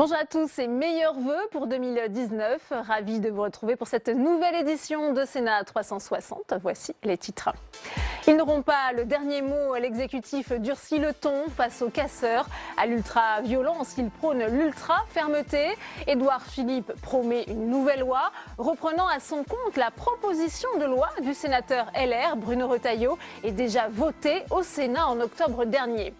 Bonjour à tous et meilleurs vœux pour 2019. Ravi de vous retrouver pour cette nouvelle édition de Sénat 360. Voici les titres. Ils n'auront pas le dernier mot. L'exécutif durcit le ton face aux casseurs. À l'ultra-violence, il prône l'ultra-fermeté. Édouard Philippe promet une nouvelle loi, reprenant à son compte la proposition de loi du sénateur LR Bruno Retailleau est déjà votée au Sénat en octobre dernier.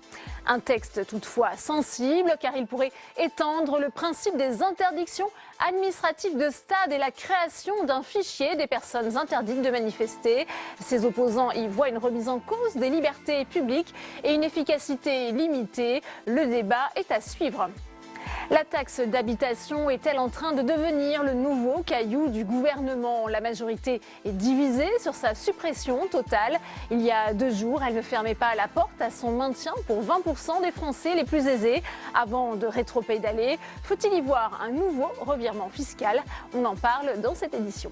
Un texte toutefois sensible car il pourrait étendre le principe des interdictions administratives de stade et la création d'un fichier des personnes interdites de manifester. Ses opposants y voient une remise en cause des libertés publiques et une efficacité limitée. Le débat est à suivre. La taxe d'habitation est-elle en train de devenir le nouveau caillou du gouvernement? La majorité est divisée sur sa suppression totale. Il y a 2 jours, elle ne fermait pas la porte à son maintien pour 20% des Français les plus aisés. Avant de rétropédaler, faut-il y voir un nouveau revirement fiscal? On en parle dans cette édition.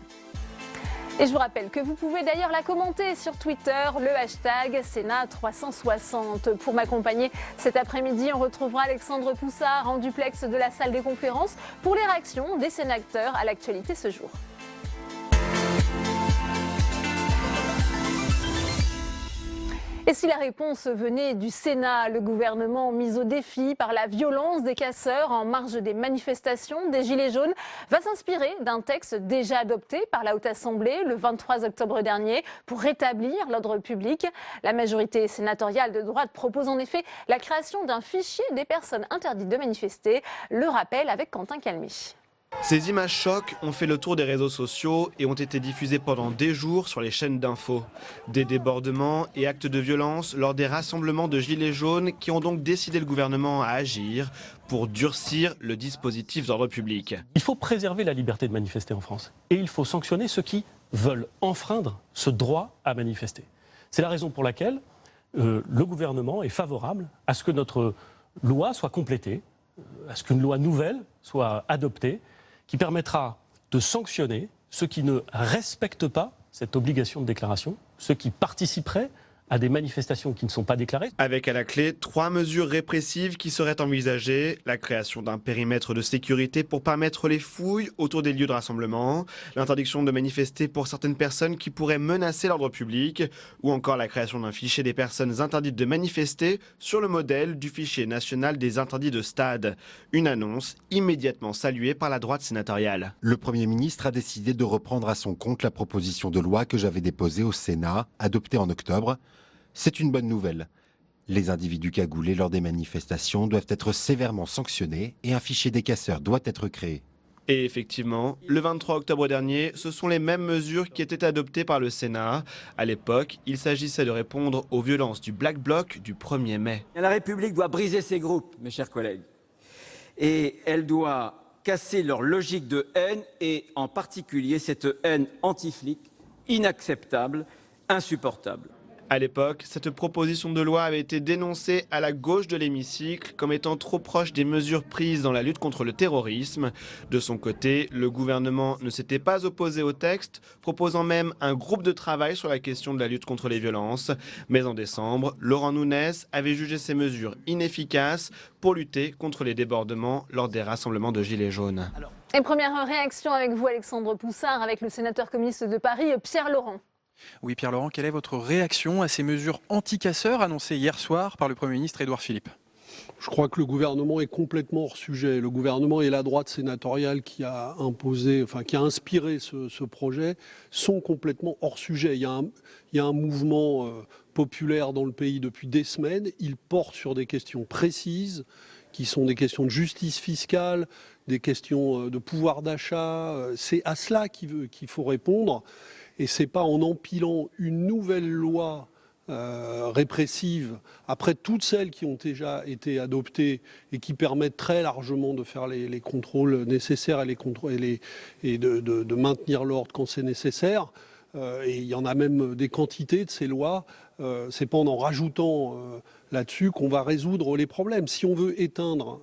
Et je vous rappelle que vous pouvez d'ailleurs la commenter sur Twitter, le hashtag Sénat360. Pour m'accompagner cet après-midi, on retrouvera Alexandre Poussard en duplex de la salle des conférences pour les réactions des sénateurs à l'actualité ce jour. Et si la réponse venait du Sénat, le gouvernement mis au défi par la violence des casseurs en marge des manifestations des Gilets jaunes va s'inspirer d'un texte déjà adopté par la Haute Assemblée le 23 octobre dernier pour rétablir l'ordre public. La majorité sénatoriale de droite propose en effet la création d'un fichier des personnes interdites de manifester. Le rappel avec Quentin Calmy. Ces images chocs ont fait le tour des réseaux sociaux et ont été diffusées pendant des jours sur les chaînes d'infos. Des débordements et actes de violence lors des rassemblements de Gilets jaunes qui ont donc décidé le gouvernement à agir pour durcir le dispositif d'ordre public. Il faut préserver la liberté de manifester en France et il faut sanctionner ceux qui veulent enfreindre ce droit à manifester. C'est la raison pour laquelle le gouvernement est favorable à ce que notre loi soit complétée, à ce qu'une loi nouvelle soit adoptée, qui permettra de sanctionner ceux qui ne respectent pas cette obligation de déclaration, ceux qui participeraient à des manifestations qui ne sont pas déclarées. Avec à la clé 3 mesures répressives qui seraient envisagées. La création d'un périmètre de sécurité pour permettre les fouilles autour des lieux de rassemblement, l'interdiction de manifester pour certaines personnes qui pourraient menacer l'ordre public, ou encore la création d'un fichier des personnes interdites de manifester sur le modèle du fichier national des interdits de stade. Une annonce immédiatement saluée par la droite sénatoriale. Le Premier ministre a décidé de reprendre à son compte la proposition de loi que j'avais déposée au Sénat, adoptée en octobre. C'est une bonne nouvelle. Les individus cagoulés lors des manifestations doivent être sévèrement sanctionnés et un fichier des casseurs doit être créé. Et effectivement, le 23 octobre dernier, ce sont les mêmes mesures qui étaient adoptées par le Sénat. À l'époque, il s'agissait de répondre aux violences du Black Bloc du 1er mai. La République doit briser ces groupes, mes chers collègues. Et elle doit casser leur logique de haine et en particulier cette haine anti-flic, inacceptable, insupportable. À l'époque, cette proposition de loi avait été dénoncée à la gauche de l'hémicycle comme étant trop proche des mesures prises dans la lutte contre le terrorisme. De son côté, le gouvernement ne s'était pas opposé au texte, proposant même un groupe de travail sur la question de la lutte contre les violences. Mais en décembre, Laurent Nunez avait jugé ces mesures inefficaces pour lutter contre les débordements lors des rassemblements de Gilets jaunes. Et première réaction avec vous, Alexandre Poussard, avec le sénateur communiste de Paris, Pierre Laurent. Oui, Pierre Laurent, quelle est votre réaction à ces mesures anti-casseurs annoncées hier soir par le Premier ministre Édouard Philippe? Je crois que le gouvernement est complètement hors sujet. Le gouvernement et la droite sénatoriale qui a inspiré ce projet sont complètement hors sujet. Il y a un mouvement populaire dans le pays depuis des semaines. Il porte sur des questions précises, qui sont des questions de justice fiscale, des questions de pouvoir d'achat. C'est à cela qu'il faut répondre. Et ce n'est pas en empilant une nouvelle loi répressive, après toutes celles qui ont déjà été adoptées et qui permettent très largement de faire les contrôles nécessaires et de maintenir l'ordre quand c'est nécessaire. Et il y en a même des quantités de ces lois. C'est pas en rajoutant là-dessus qu'on va résoudre les problèmes. Si on veut éteindre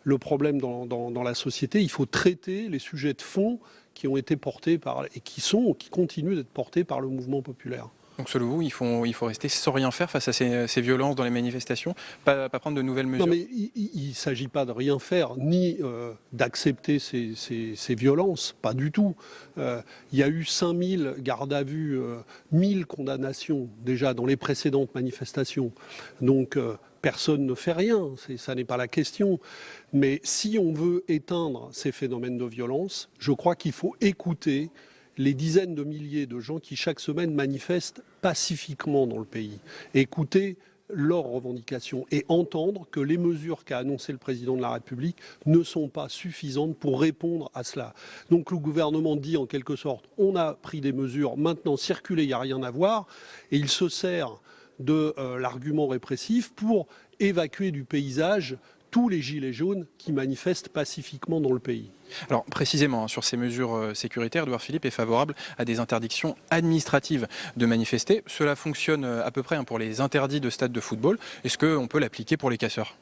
le problème dans la société, il faut traiter les sujets de fond qui ont été portés et qui continuent d'être portés par le mouvement populaire. Donc selon vous, il faut rester sans rien faire face à ces violences dans les manifestations, pas prendre de nouvelles mesures? Non, mais il ne s'agit pas de rien faire, ni d'accepter ces violences, pas du tout. Il y a eu 5000 gardes à vue, 1000 condamnations déjà dans les précédentes manifestations. Donc personne ne fait rien, ça n'est pas la question. Mais si on veut éteindre ces phénomènes de violence, je crois qu'il faut écouter les dizaines de milliers de gens qui chaque semaine manifestent pacifiquement dans le pays. Écouter leurs revendications et entendre que les mesures qu'a annoncées le président de la République ne sont pas suffisantes pour répondre à cela. Donc le gouvernement dit en quelque sorte, on a pris des mesures, maintenant circuler, il n'y a rien à voir, et il se sert de l'argument répressif pour évacuer du paysage tous les gilets jaunes qui manifestent pacifiquement dans le pays. Alors précisément, sur ces mesures sécuritaires, Édouard Philippe est favorable à des interdictions administratives de manifester. Cela fonctionne à peu près pour les interdits de stades de football. Est-ce qu'on peut l'appliquer pour les casseurs?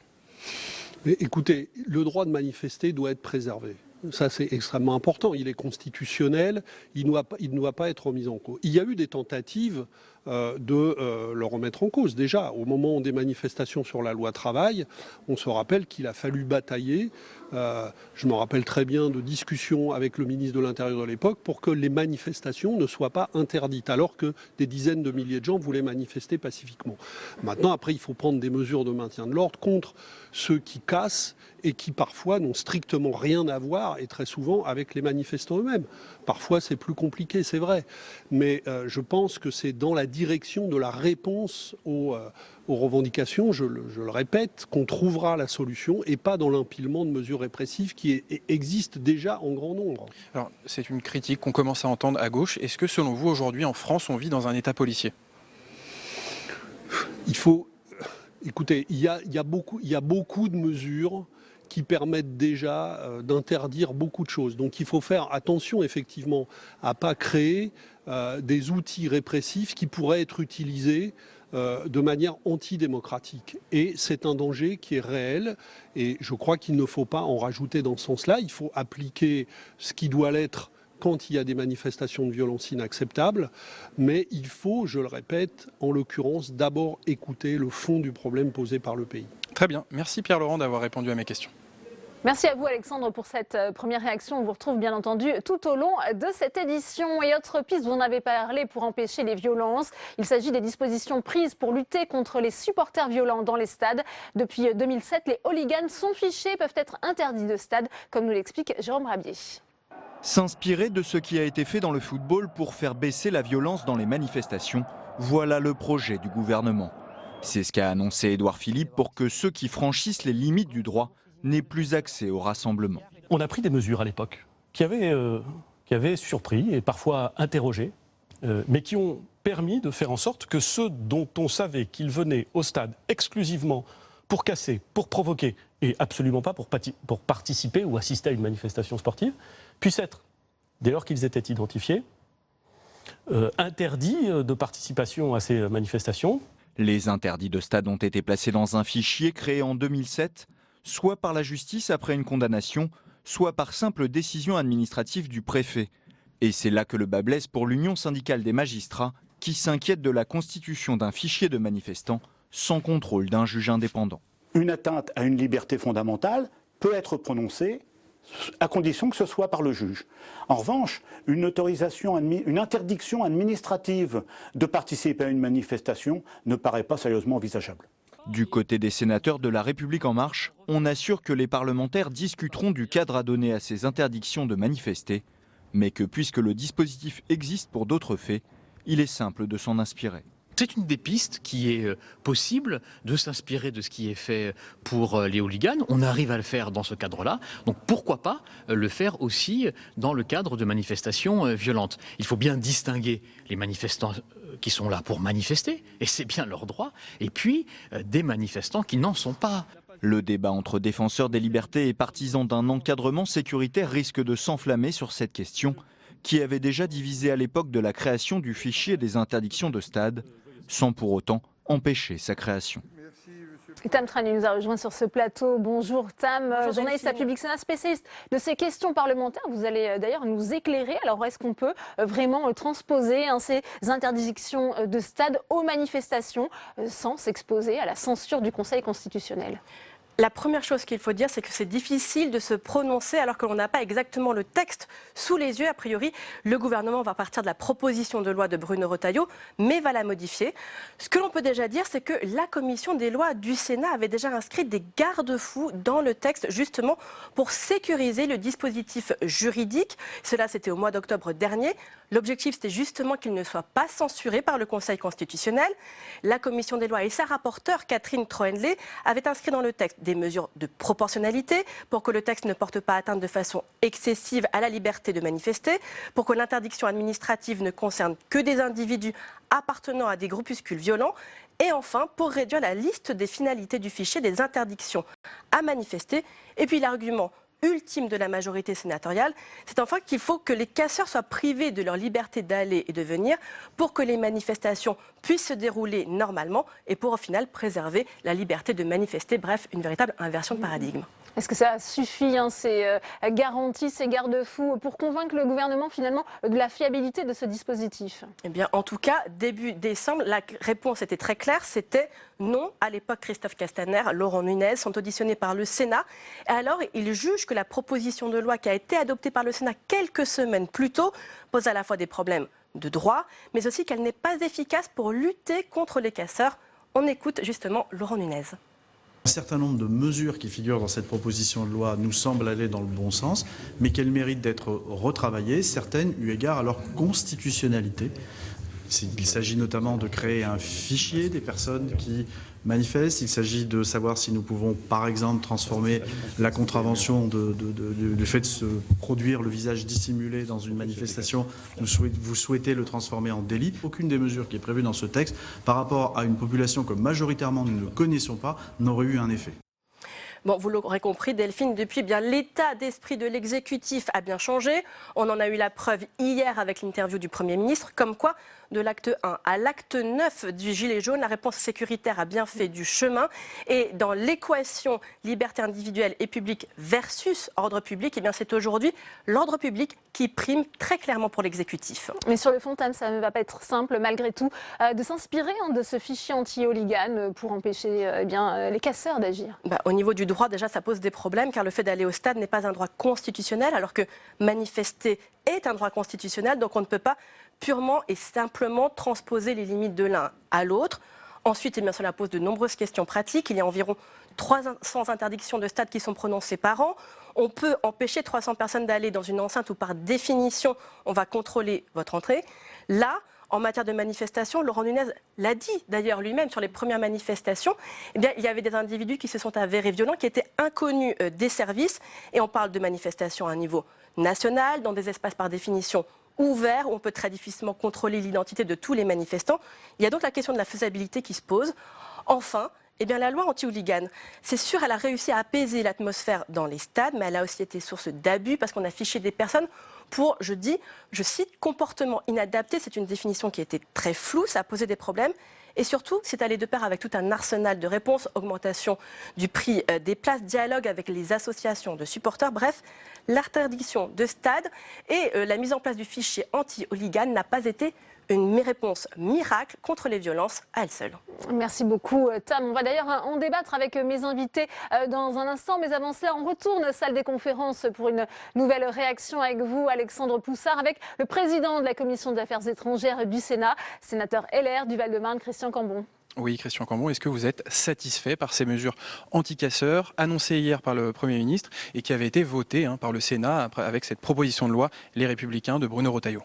Mais écoutez, le droit de manifester doit être préservé. Ça, c'est extrêmement important. Il est constitutionnel, il ne doit pas être remis en cause. Il y a eu des tentatives de le remettre en cause. Déjà, au moment des manifestations sur la loi travail, on se rappelle qu'il a fallu batailler. Je me rappelle très bien de discussions avec le ministre de l'Intérieur de l'époque pour que les manifestations ne soient pas interdites, alors que des dizaines de milliers de gens voulaient manifester pacifiquement. Maintenant, après, il faut prendre des mesures de maintien de l'ordre contre ceux qui cassent et qui parfois n'ont strictement rien à voir, et très souvent avec les manifestants eux-mêmes. Parfois, c'est plus compliqué, c'est vrai. Mais je pense que c'est dans la direction de la réponse aux revendications, je le répète, qu'on trouvera la solution, et pas dans l'empilement de mesures répressives qui existent déjà en grand nombre. Alors, c'est une critique qu'on commence à entendre à gauche. Est-ce que, selon vous, aujourd'hui, en France, on vit dans un État policier? Il faut... Écoutez, il y a beaucoup de mesures qui permettent déjà d'interdire beaucoup de choses. Donc il faut faire attention effectivement à ne pas créer des outils répressifs qui pourraient être utilisés de manière antidémocratique. Et c'est un danger qui est réel et je crois qu'il ne faut pas en rajouter dans ce sens-là. Il faut appliquer ce qui doit l'être quand il y a des manifestations de violence inacceptables, mais il faut, je le répète, en l'occurrence, d'abord écouter le fond du problème posé par le pays. Très bien. Merci Pierre-Laurent d'avoir répondu à mes questions. Merci à vous Alexandre pour cette première réaction. On vous retrouve bien entendu tout au long de cette édition. Et autre piste, vous en avez parlé pour empêcher les violences. Il s'agit des dispositions prises pour lutter contre les supporters violents dans les stades. Depuis 2007, les hooligans sont fichés, peuvent être interdits de stade, comme nous l'explique Jérôme Rabier. S'inspirer de ce qui a été fait dans le football pour faire baisser la violence dans les manifestations, voilà le projet du gouvernement. C'est ce qu'a annoncé Édouard Philippe pour que ceux qui franchissent les limites du droit n'aient plus accès au rassemblement. On a pris des mesures à l'époque qui avaient surpris et parfois interrogé, mais qui ont permis de faire en sorte que ceux dont on savait qu'ils venaient au stade exclusivement pour casser, pour provoquer, et absolument pas pour participer ou assister à une manifestation sportive, puissent être, dès lors qu'ils étaient identifiés, interdits de participation à ces manifestations. Les interdits de stade ont été placés dans un fichier créé en 2007, soit par la justice après une condamnation, soit par simple décision administrative du préfet. Et c'est là que le bât blesse pour l'Union syndicale des magistrats, qui s'inquiète de la constitution d'un fichier de manifestants sans contrôle d'un juge indépendant. Une atteinte à une liberté fondamentale peut être prononcée à condition que ce soit par le juge. En revanche, une interdiction administrative de participer à une manifestation ne paraît pas sérieusement envisageable. Du côté des sénateurs de La République En Marche, on assure que les parlementaires discuteront du cadre à donner à ces interdictions de manifester, mais que puisque le dispositif existe pour d'autres faits, il est simple de s'en inspirer. C'est une des pistes qui est possible de s'inspirer de ce qui est fait pour les hooligans. On arrive à le faire dans ce cadre-là. Donc pourquoi pas le faire aussi dans le cadre de manifestations violentes. Il faut bien distinguer les manifestants qui sont là pour manifester, et c'est bien leur droit, et puis des manifestants qui n'en sont pas. Le débat entre défenseurs des libertés et partisans d'un encadrement sécuritaire risque de s'enflammer sur cette question, qui avait déjà divisé à l'époque de la création du fichier des interdictions de stade, sans pour autant empêcher sa création. Merci, monsieur Tam Trani nous a rejoint sur ce plateau. Bonjour Tam, Bonjour, journaliste à Public Sénat, spécialiste de ces questions parlementaires. Vous allez d'ailleurs nous éclairer. Alors est-ce qu'on peut vraiment transposer ces interdictions de stade aux manifestations sans s'exposer à la censure du Conseil constitutionnel ? La première chose qu'il faut dire, c'est que c'est difficile de se prononcer alors que l'on n'a pas exactement le texte sous les yeux. A priori, le gouvernement va partir de la proposition de loi de Bruno Retailleau, mais va la modifier. Ce que l'on peut déjà dire, c'est que la commission des lois du Sénat avait déjà inscrit des garde-fous dans le texte, justement pour sécuriser le dispositif juridique. Cela, c'était au mois d'octobre dernier. L'objectif, c'était justement qu'il ne soit pas censuré par le Conseil constitutionnel. La commission des lois et sa rapporteure, Catherine Troendlé, avaient inscrit dans le texte des mesures de proportionnalité pour que le texte ne porte pas atteinte de façon excessive à la liberté de manifester, pour que l'interdiction administrative ne concerne que des individus appartenant à des groupuscules violents, et enfin pour réduire la liste des finalités du fichier des interdictions à manifester. Et puis l'argument ultime de la majorité sénatoriale, c'est enfin qu'il faut que les casseurs soient privés de leur liberté d'aller et de venir pour que les manifestations puissent se dérouler normalement et pour au final préserver la liberté de manifester. Bref, une véritable inversion de paradigme. Est-ce que ça suffit, ces garanties, ces garde-fous, pour convaincre le gouvernement finalement de la fiabilité de ce dispositif ? Eh bien, en tout cas, début décembre, la réponse était très claire, c'était non. À l'époque, Christophe Castaner, Laurent Nunez sont auditionnés par le Sénat. Et alors, ils jugent que la proposition de loi qui a été adoptée par le Sénat quelques semaines plus tôt pose à la fois des problèmes de droit, mais aussi qu'elle n'est pas efficace pour lutter contre les casseurs. On écoute justement Laurent Nunez. Un certain nombre de mesures qui figurent dans cette proposition de loi nous semblent aller dans le bon sens, mais qu'elles méritent d'être retravaillées, certaines eu égard à leur constitutionnalité. Il s'agit notamment de créer un fichier des personnes qui manifestent. Il s'agit de savoir si nous pouvons, par exemple, transformer la contravention du fait de se produire le visage dissimulé dans une manifestation. Vous souhaitez le transformer en délit. Aucune des mesures qui est prévue dans ce texte, par rapport à une population que majoritairement nous ne connaissons pas, n'aurait eu un effet. Bon, vous l'aurez compris, Delphine, depuis, l'état d'esprit de l'exécutif a bien changé. On en a eu la preuve hier avec l'interview du Premier ministre, comme quoi, de l'acte 1 à l'acte 9 du Gilet jaune, la réponse sécuritaire a bien fait du chemin. Et dans l'équation liberté individuelle et publique versus ordre public, c'est aujourd'hui l'ordre public qui prime très clairement pour l'exécutif. Mais sur le fond, Tam, ça ne va pas être simple, malgré tout, de s'inspirer de ce fichier anti-hooligan pour empêcher les casseurs d'agir. Au niveau du droit, déjà, ça pose des problèmes, car le fait d'aller au stade n'est pas un droit constitutionnel, alors que manifester est un droit constitutionnel, donc on ne peut pas purement et simplement transposer les limites de l'un à l'autre. Ensuite, cela pose de nombreuses questions pratiques. Il y a environ 300 interdictions de stade qui sont prononcées par an. On peut empêcher 300 personnes d'aller dans une enceinte où, par définition, on va contrôler votre entrée. Là, en matière de manifestation, Laurent Nunez l'a dit d'ailleurs lui-même sur les premières manifestations, il y avait des individus qui se sont avérés violents, qui étaient inconnus des services. Et on parle de manifestations à un niveau national, dans des espaces par définition ouverts, où on peut très difficilement contrôler l'identité de tous les manifestants. Il y a donc la question de la faisabilité qui se pose. Enfin, la loi anti-hooligan, c'est sûr, elle a réussi à apaiser l'atmosphère dans les stades, mais elle a aussi été source d'abus parce qu'on a fiché des personnes pour, je cite, comportement inadapté. C'est une définition qui était très floue, ça a posé des problèmes. Et surtout, c'est allé de pair avec tout un arsenal de réponses, augmentation du prix des places, dialogue avec les associations de supporters. Bref, l'interdiction de stade et la mise en place du fichier anti-hooligan n'a pas été une réponse miracle contre les violences à elle seule. Merci beaucoup, Tam. On va d'ailleurs en débattre avec mes invités dans un instant. Mais avant cela, on retourne salle des conférences pour une nouvelle réaction avec vous, Alexandre Poussard, avec le président de la Commission des Affaires étrangères du Sénat, sénateur LR du Val-de-Marne, Christian Cambon. Oui, Christian Cambon, est-ce que vous êtes satisfait par ces mesures anti-casseurs annoncées hier par le Premier ministre et qui avaient été votées par le Sénat avec cette proposition de loi Les Républicains de Bruno Retailleau ?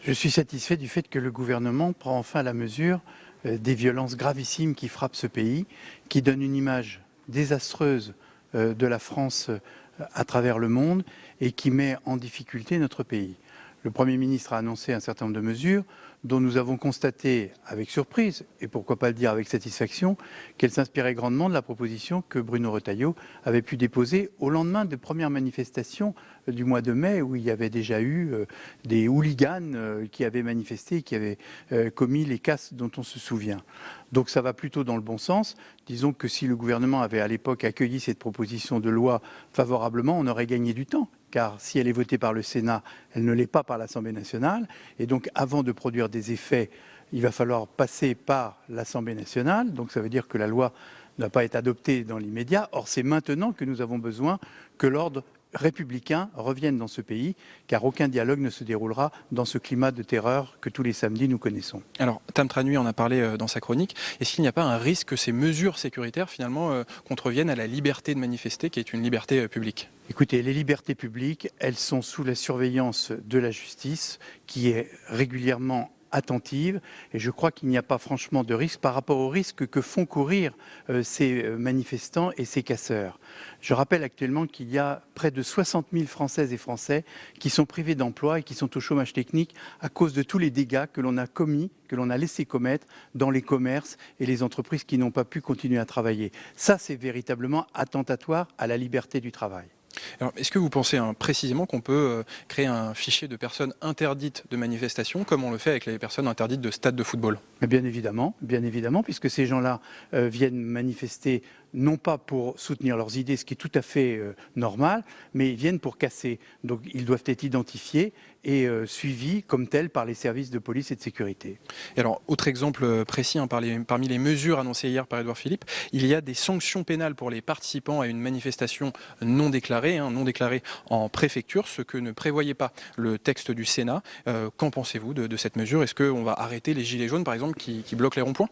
Je suis satisfait du fait que le gouvernement prend enfin la mesure des violences gravissimes qui frappent ce pays, qui donnent une image désastreuse de la France à travers le monde et qui met en difficulté notre pays. le Premier ministre a annoncé un certain nombre de mesures dont nous avons constaté avec surprise, et pourquoi pas le dire avec satisfaction, qu'elles s'inspiraient grandement de la proposition que Bruno Retailleau avait pu déposer au lendemain de premières manifestations du mois de mai, où il y avait déjà eu des hooligans qui avaient manifesté et qui avaient commis les casses dont on se souvient. Donc ça va plutôt dans le bon sens. Disons que si le gouvernement avait à l'époque accueilli cette proposition de loi favorablement, on aurait gagné du temps. Car si elle est votée par le Sénat, elle ne l'est pas par l'Assemblée nationale. Et donc, avant de produire des effets, il va falloir passer par l'Assemblée nationale. Donc, ça veut dire que la loi ne va pas être adoptée dans l'immédiat. Or, c'est maintenant que nous avons besoin que l'ordre républicain revienne dans ce pays, car aucun dialogue ne se déroulera dans ce climat de terreur que tous les samedis nous connaissons. Alors, Tam Tranui en a parlé dans sa chronique. Est-ce qu'il n'y a pas un risque que ces mesures sécuritaires, finalement, contreviennent à la liberté de manifester, qui est une liberté publique ? Écoutez, les libertés publiques, elles sont sous la surveillance de la justice, qui est régulièrement attentive, et je crois qu'il n'y a pas franchement de risque par rapport au risque que font courir ces manifestants et ces casseurs. Je rappelle actuellement qu'il y a près de 60 000 Françaises et Français qui sont privés d'emploi et qui sont au chômage technique à cause de tous les dégâts que l'on a commis, que l'on a laissé commettre dans les commerces et les entreprises qui n'ont pas pu continuer à travailler. Ça, c'est véritablement attentatoire à la liberté du travail. Alors, est-ce que vous pensez précisément qu'on peut créer un fichier de personnes interdites de manifestation, comme on le fait avec les personnes interdites de stade de football ? Bien évidemment, puisque ces gens-là viennent manifester non pas pour soutenir leurs idées, ce qui est tout à fait normal, mais ils viennent pour casser. Donc ils doivent être identifiés et suivis comme tels par les services de police et de sécurité. Et alors, autre exemple précis, parmi les mesures annoncées hier par Édouard Philippe, il y a des sanctions pénales pour les participants à une manifestation non déclarée en préfecture, ce que ne prévoyait pas le texte du Sénat. Qu'en pensez-vous de cette mesure ? Est-ce qu'on va arrêter les gilets jaunes, par exemple, qui bloquent les ronds-points ?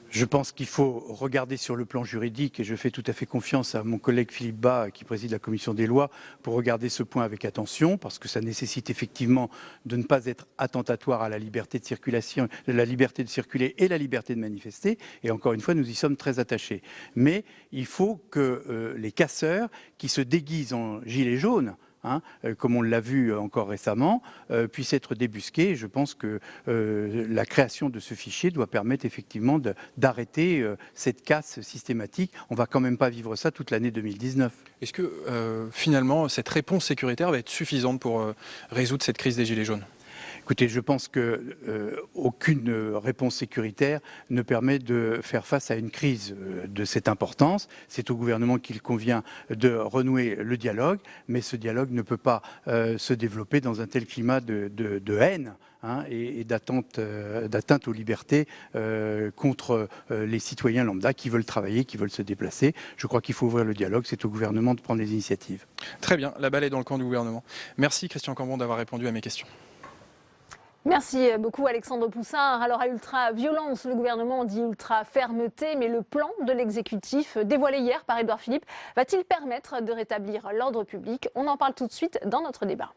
Je pense qu'il faut regarder sur le plan juridique, et je fais tout à fait confiance à mon collègue Philippe Bas, qui préside la commission des lois, pour regarder ce point avec attention, parce que ça nécessite effectivement de ne pas être attentatoire à la liberté de circulation, la liberté de circuler et la liberté de manifester. Et encore une fois, nous y sommes très attachés. Mais il faut que les casseurs qui se déguisent en gilets jaunes, comme on l'a vu encore récemment, puisse être débusqué. Je pense que la création de ce fichier doit permettre effectivement d'arrêter cette casse systématique. On ne va quand même pas vivre ça toute l'année 2019. Est-ce que finalement cette réponse sécuritaire va être suffisante pour résoudre cette crise des Gilets jaunes ? Écoutez, je pense qu'aucune réponse sécuritaire ne permet de faire face à une crise de cette importance. C'est au gouvernement qu'il convient de renouer le dialogue, mais ce dialogue ne peut pas se développer dans un tel climat de haine et d'atteinte aux libertés contre les citoyens lambda qui veulent travailler, qui veulent se déplacer. Je crois qu'il faut ouvrir le dialogue, c'est au gouvernement de prendre les initiatives. Très bien, la balle est dans le camp du gouvernement. Merci Christian Cambon d'avoir répondu à mes questions. Merci beaucoup Alexandre Poussard. Alors à ultra-violence, le gouvernement dit ultra-fermeté, mais le plan de l'exécutif dévoilé hier par Édouard Philippe va-t-il permettre de rétablir l'ordre public ? On en parle tout de suite dans notre débat.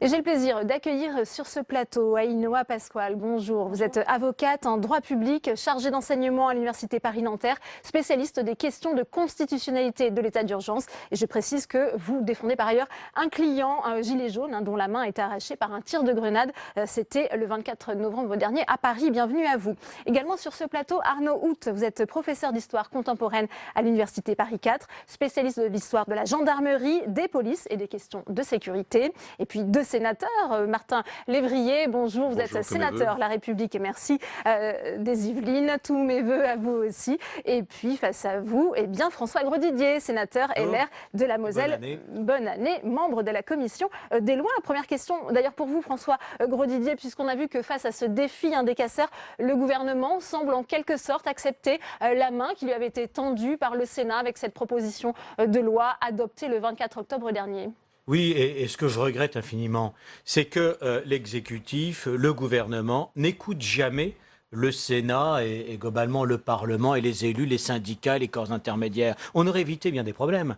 Et j'ai le plaisir d'accueillir sur ce plateau Ainhoa Pasquale. Bonjour, vous êtes avocate en droit public, chargée d'enseignement à l'Université Paris-Nanterre, spécialiste des questions de constitutionnalité de l'état d'urgence. Et je précise que vous défendez par ailleurs un client, un gilet jaune, dont la main a été arrachée par un tir de grenade. C'était le 24 novembre dernier à Paris. Bienvenue à vous. Également sur ce plateau, Arnaud Hout, vous êtes professeur d'histoire contemporaine à l'Université Paris 4, spécialiste de l'histoire de la gendarmerie, des polices et des questions de sécurité. Et puis deux sénateurs, Martin Lévrier, bonjour, vous êtes sénateur La République, et merci des Yvelines, tous mes voeux à vous aussi. Et puis face à vous, François Grosdidier, sénateur LR de la Moselle. Bonne année, membre de la commission des lois. Première question d'ailleurs pour vous, François Grosdidier, puisqu'on a vu que face à ce défi des casseurs, le gouvernement semble en quelque sorte accepter la main qui lui avait été tendue par le Sénat avec cette proposition de loi adoptée le 24 octobre dernier. Oui, et ce que je regrette infiniment, c'est que l'exécutif, le gouvernement, n'écoute jamais le Sénat et globalement le Parlement et les élus, les syndicats, les corps intermédiaires. On aurait évité bien des problèmes.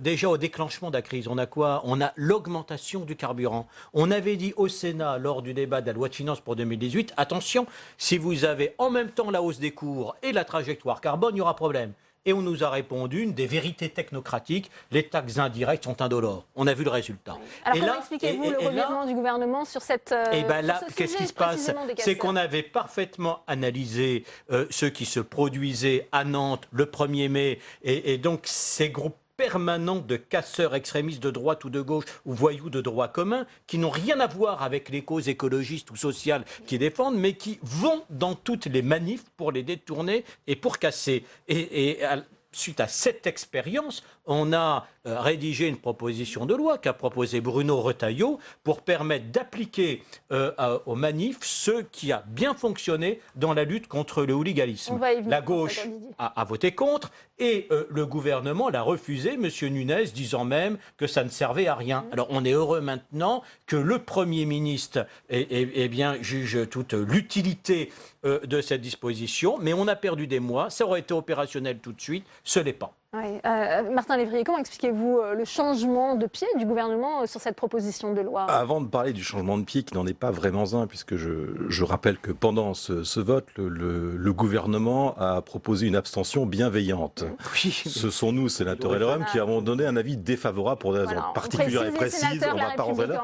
Déjà au déclenchement de la crise, on a quoi ? On a l'augmentation du carburant. On avait dit au Sénat lors du débat de la loi de finances pour 2018, attention, si vous avez en même temps la hausse des cours et la trajectoire carbone, il y aura problème. et on nous a répondu une des vérités technocratiques, les taxes indirectes sont indolores. On a vu le résultat. Alors et comment là, expliquez-vous le revirement du gouvernement sur cette et ben là, sur ce qu'est-ce sujet qui se passe? précisément des C'est casseurs qu'on avait parfaitement analysé ce qui se produisait à Nantes le 1er mai, et donc ces groupes permanents de casseurs extrémistes de droite ou de gauche ou voyous de droit commun qui n'ont rien à voir avec les causes écologistes ou sociales qu'ils défendent, mais qui vont dans toutes les manifs pour les détourner et pour casser. Suite à cette expérience, on a rédigé une proposition de loi qu'a proposé Bruno Retailleau pour permettre d'appliquer aux manifs ce qui a bien fonctionné dans la lutte contre le hooliganisme. La gauche a voté contre et le gouvernement l'a refusé, M. Nunez disant même que ça ne servait à rien. Alors on est heureux maintenant que le Premier ministre juge toute l'utilité de cette disposition, mais on a perdu des mois, ça aurait été opérationnel tout de suite, ce n'est pas. Oui. Martin Lévrier, comment expliquez-vous le changement de pied du gouvernement sur cette proposition de loi? Avant de parler du changement de pied, qui n'en est pas vraiment un, puisque je rappelle que pendant ce vote, le gouvernement a proposé une abstention bienveillante. Oui. Ce sont nous, sénateurs LREM, qui avons donné un avis défavorable pour des raisons particulières et précises. On ne va pas rentrer là.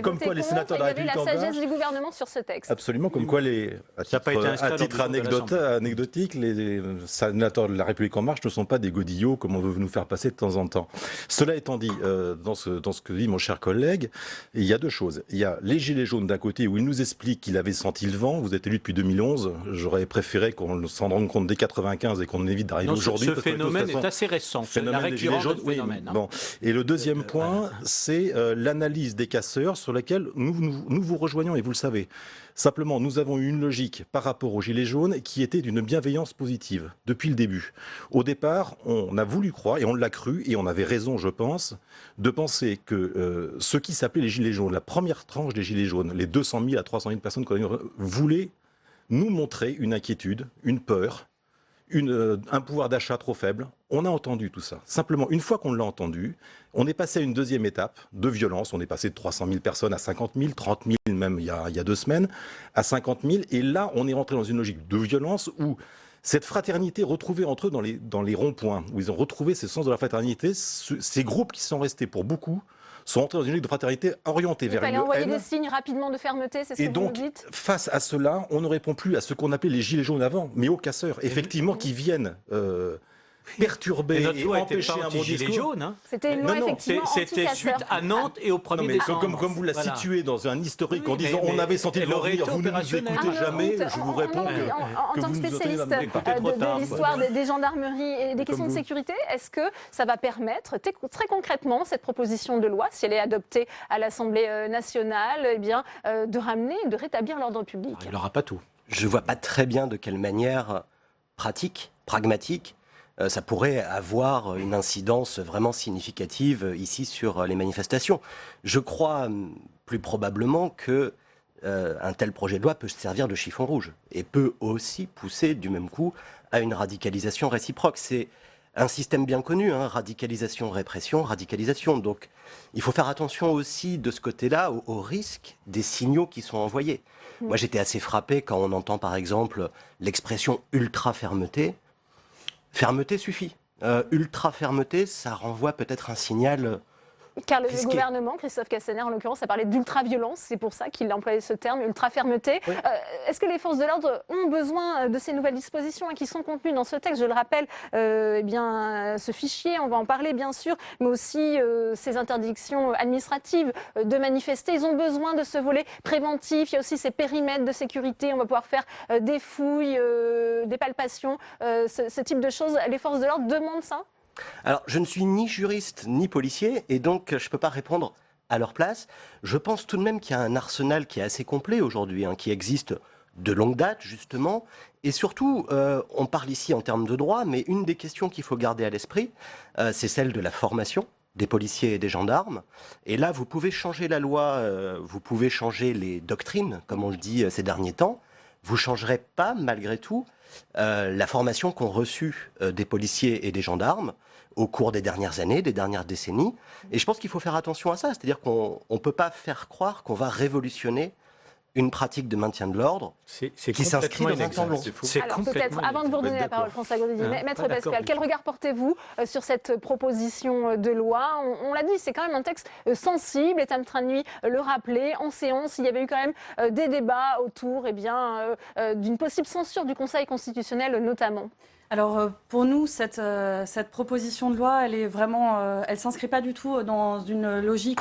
Comme quoi les sénateurs de la République en marche, il y avait la sagesse du gouvernement sur ce texte. Absolument, comme quoi à titre anecdotique, les sénateurs de la République en marche ne sont pas des godillots comme on veut nous faire passer de temps en temps. Cela étant dit, dans ce que dit mon cher collègue, il y a deux choses. Il y a les gilets jaunes d'un côté où il nous explique qu'il avait senti le vent. Vous êtes élu depuis 2011. J'aurais préféré qu'on s'en rende compte dès 95 et qu'on évite d'arriver aujourd'hui. Ce phénomène est assez récent. La récurrence du phénomène. Bon. Et le deuxième point, c'est l'analyse des casseurs sur laquelle nous vous rejoignons et vous le savez. Simplement, nous avons eu une logique par rapport aux Gilets jaunes qui était d'une bienveillance positive depuis le début. Au départ, on a voulu croire, et on l'a cru, et on avait raison, je pense, de penser que ce qui s'appelait les Gilets jaunes, la première tranche des Gilets jaunes, les 200 000 à 300 000 personnes voulaient nous montrer une inquiétude, une peur, un pouvoir d'achat trop faible. On a entendu tout ça. Simplement, une fois qu'on l'a entendu, on est passé à une deuxième étape de violence. On est passé de 300 000 personnes à 50 000, 30 000 même il y a 2 semaines, à 50 000. Et là, on est rentré dans une logique de violence où cette fraternité retrouvée entre eux dans les ronds-points, où ils ont retrouvé ce sens de la fraternité, ces groupes qui sont restés pour beaucoup, sont entrés dans une logique de fraternité orientée vers une haine. Il fallait envoyer des signes rapidement de fermeté, c'est ce que vous nous dites ? Et donc, face à cela, on ne répond plus à ce qu'on appelait les gilets jaunes avant, mais aux casseurs, effectivement, qui viennent perturber et empêcher un bon discours. Jaune, hein. C'était une loi effectivement c'était suite à Nantes et au 1er décembre. Comme vous la situez dans un historique en disant on avait senti le vent venir, vous ne nous écoutez jamais, je vous réponds en tant que spécialiste de l'histoire des gendarmeries et des questions de sécurité, est-ce que ça va permettre très concrètement cette proposition de loi, si elle est adoptée à l'Assemblée nationale, de ramener, de rétablir l'ordre public? Il n'aura pas tout. Je ne vois pas très bien de quelle manière pratique, pragmatique, ça pourrait avoir une incidence vraiment significative ici sur les manifestations. Je crois plus probablement que un tel projet de loi peut se servir de chiffon rouge et peut aussi pousser du même coup à une radicalisation réciproque. C'est un système bien connu, hein, radicalisation, répression, radicalisation. Donc il faut faire attention aussi de ce côté-là au risque des signaux qui sont envoyés. Moi j'étais assez frappé quand on entend par exemple l'expression ultra-fermeté. Fermeté suffit. Ultra-fermeté, ça renvoie peut-être un signal Car le gouvernement, Christophe Castaner en l'occurrence, a parlé d'ultra-violence, c'est pour ça qu'il a employé ce terme, ultra-fermeté. Oui. Est-ce que les forces de l'ordre ont besoin de ces nouvelles dispositions qui sont contenues dans ce texte? Je le rappelle, ce fichier, on va en parler bien sûr, mais aussi ces interdictions administratives de manifester. Ils ont besoin de ce volet préventif, il y a aussi ces périmètres de sécurité, on va pouvoir faire des fouilles, des palpations, ce type de choses. Les forces de l'ordre demandent ça? Alors, je ne suis ni juriste ni policier et donc je ne peux pas répondre à leur place. Je pense tout de même qu'il y a un arsenal qui est assez complet aujourd'hui, qui existe de longue date justement. Et surtout, on parle ici en termes de droit, mais une des questions qu'il faut garder à l'esprit, c'est celle de la formation des policiers et des gendarmes. Et là, vous pouvez changer la loi, vous pouvez changer les doctrines, comme on le dit ces derniers temps. Vous ne changerez pas, malgré tout, la formation qu'ont reçue des policiers et des gendarmes au cours des dernières années, des dernières décennies. Et je pense qu'il faut faire attention à ça. C'est-à-dire qu'on ne peut pas faire croire qu'on va révolutionner une pratique de maintien de l'ordre qui s'inscrit dans un temps long. Alors peut-être, avant de vous redonner la parole, François Grosdidier, Maître Pascal, quel regard portez-vous sur cette proposition de loi? On l'a dit, c'est quand même un texte sensible, Ethan Tranui le rappelait, en séance, il y avait eu quand même des débats autour d'une possible censure du Conseil constitutionnel notamment. Alors pour nous, cette proposition de loi, elle est vraiment, elle s'inscrit pas du tout dans une logique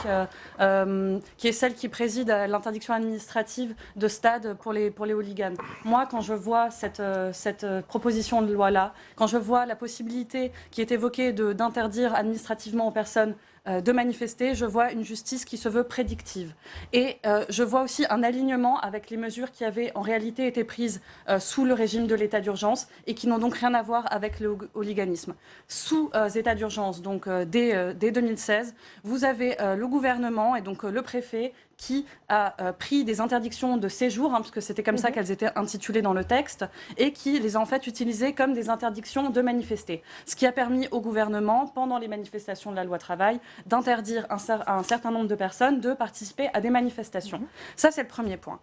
qui est celle qui préside à l'interdiction administrative de stade pour les hooligans. Moi, quand je vois cette proposition de loi-là, quand je vois la possibilité qui est évoquée d'interdire administrativement aux personnes de manifester, je vois une justice qui se veut prédictive. Et je vois aussi un alignement avec les mesures qui avaient en réalité été prises sous le régime de l'état d'urgence et qui n'ont donc rien à voir avec le hooliganisme. Sous état d'urgence, donc dès 2016, vous avez le gouvernement et donc le préfet qui a pris des interdictions de séjour, parce que c'était comme ça qu'elles étaient intitulées dans le texte, et qui les a en fait utilisées comme des interdictions de manifester. Ce qui a permis au gouvernement, pendant les manifestations de la loi travail, d'interdire à un certain nombre de personnes de participer à des manifestations. Ça, c'est le premier point.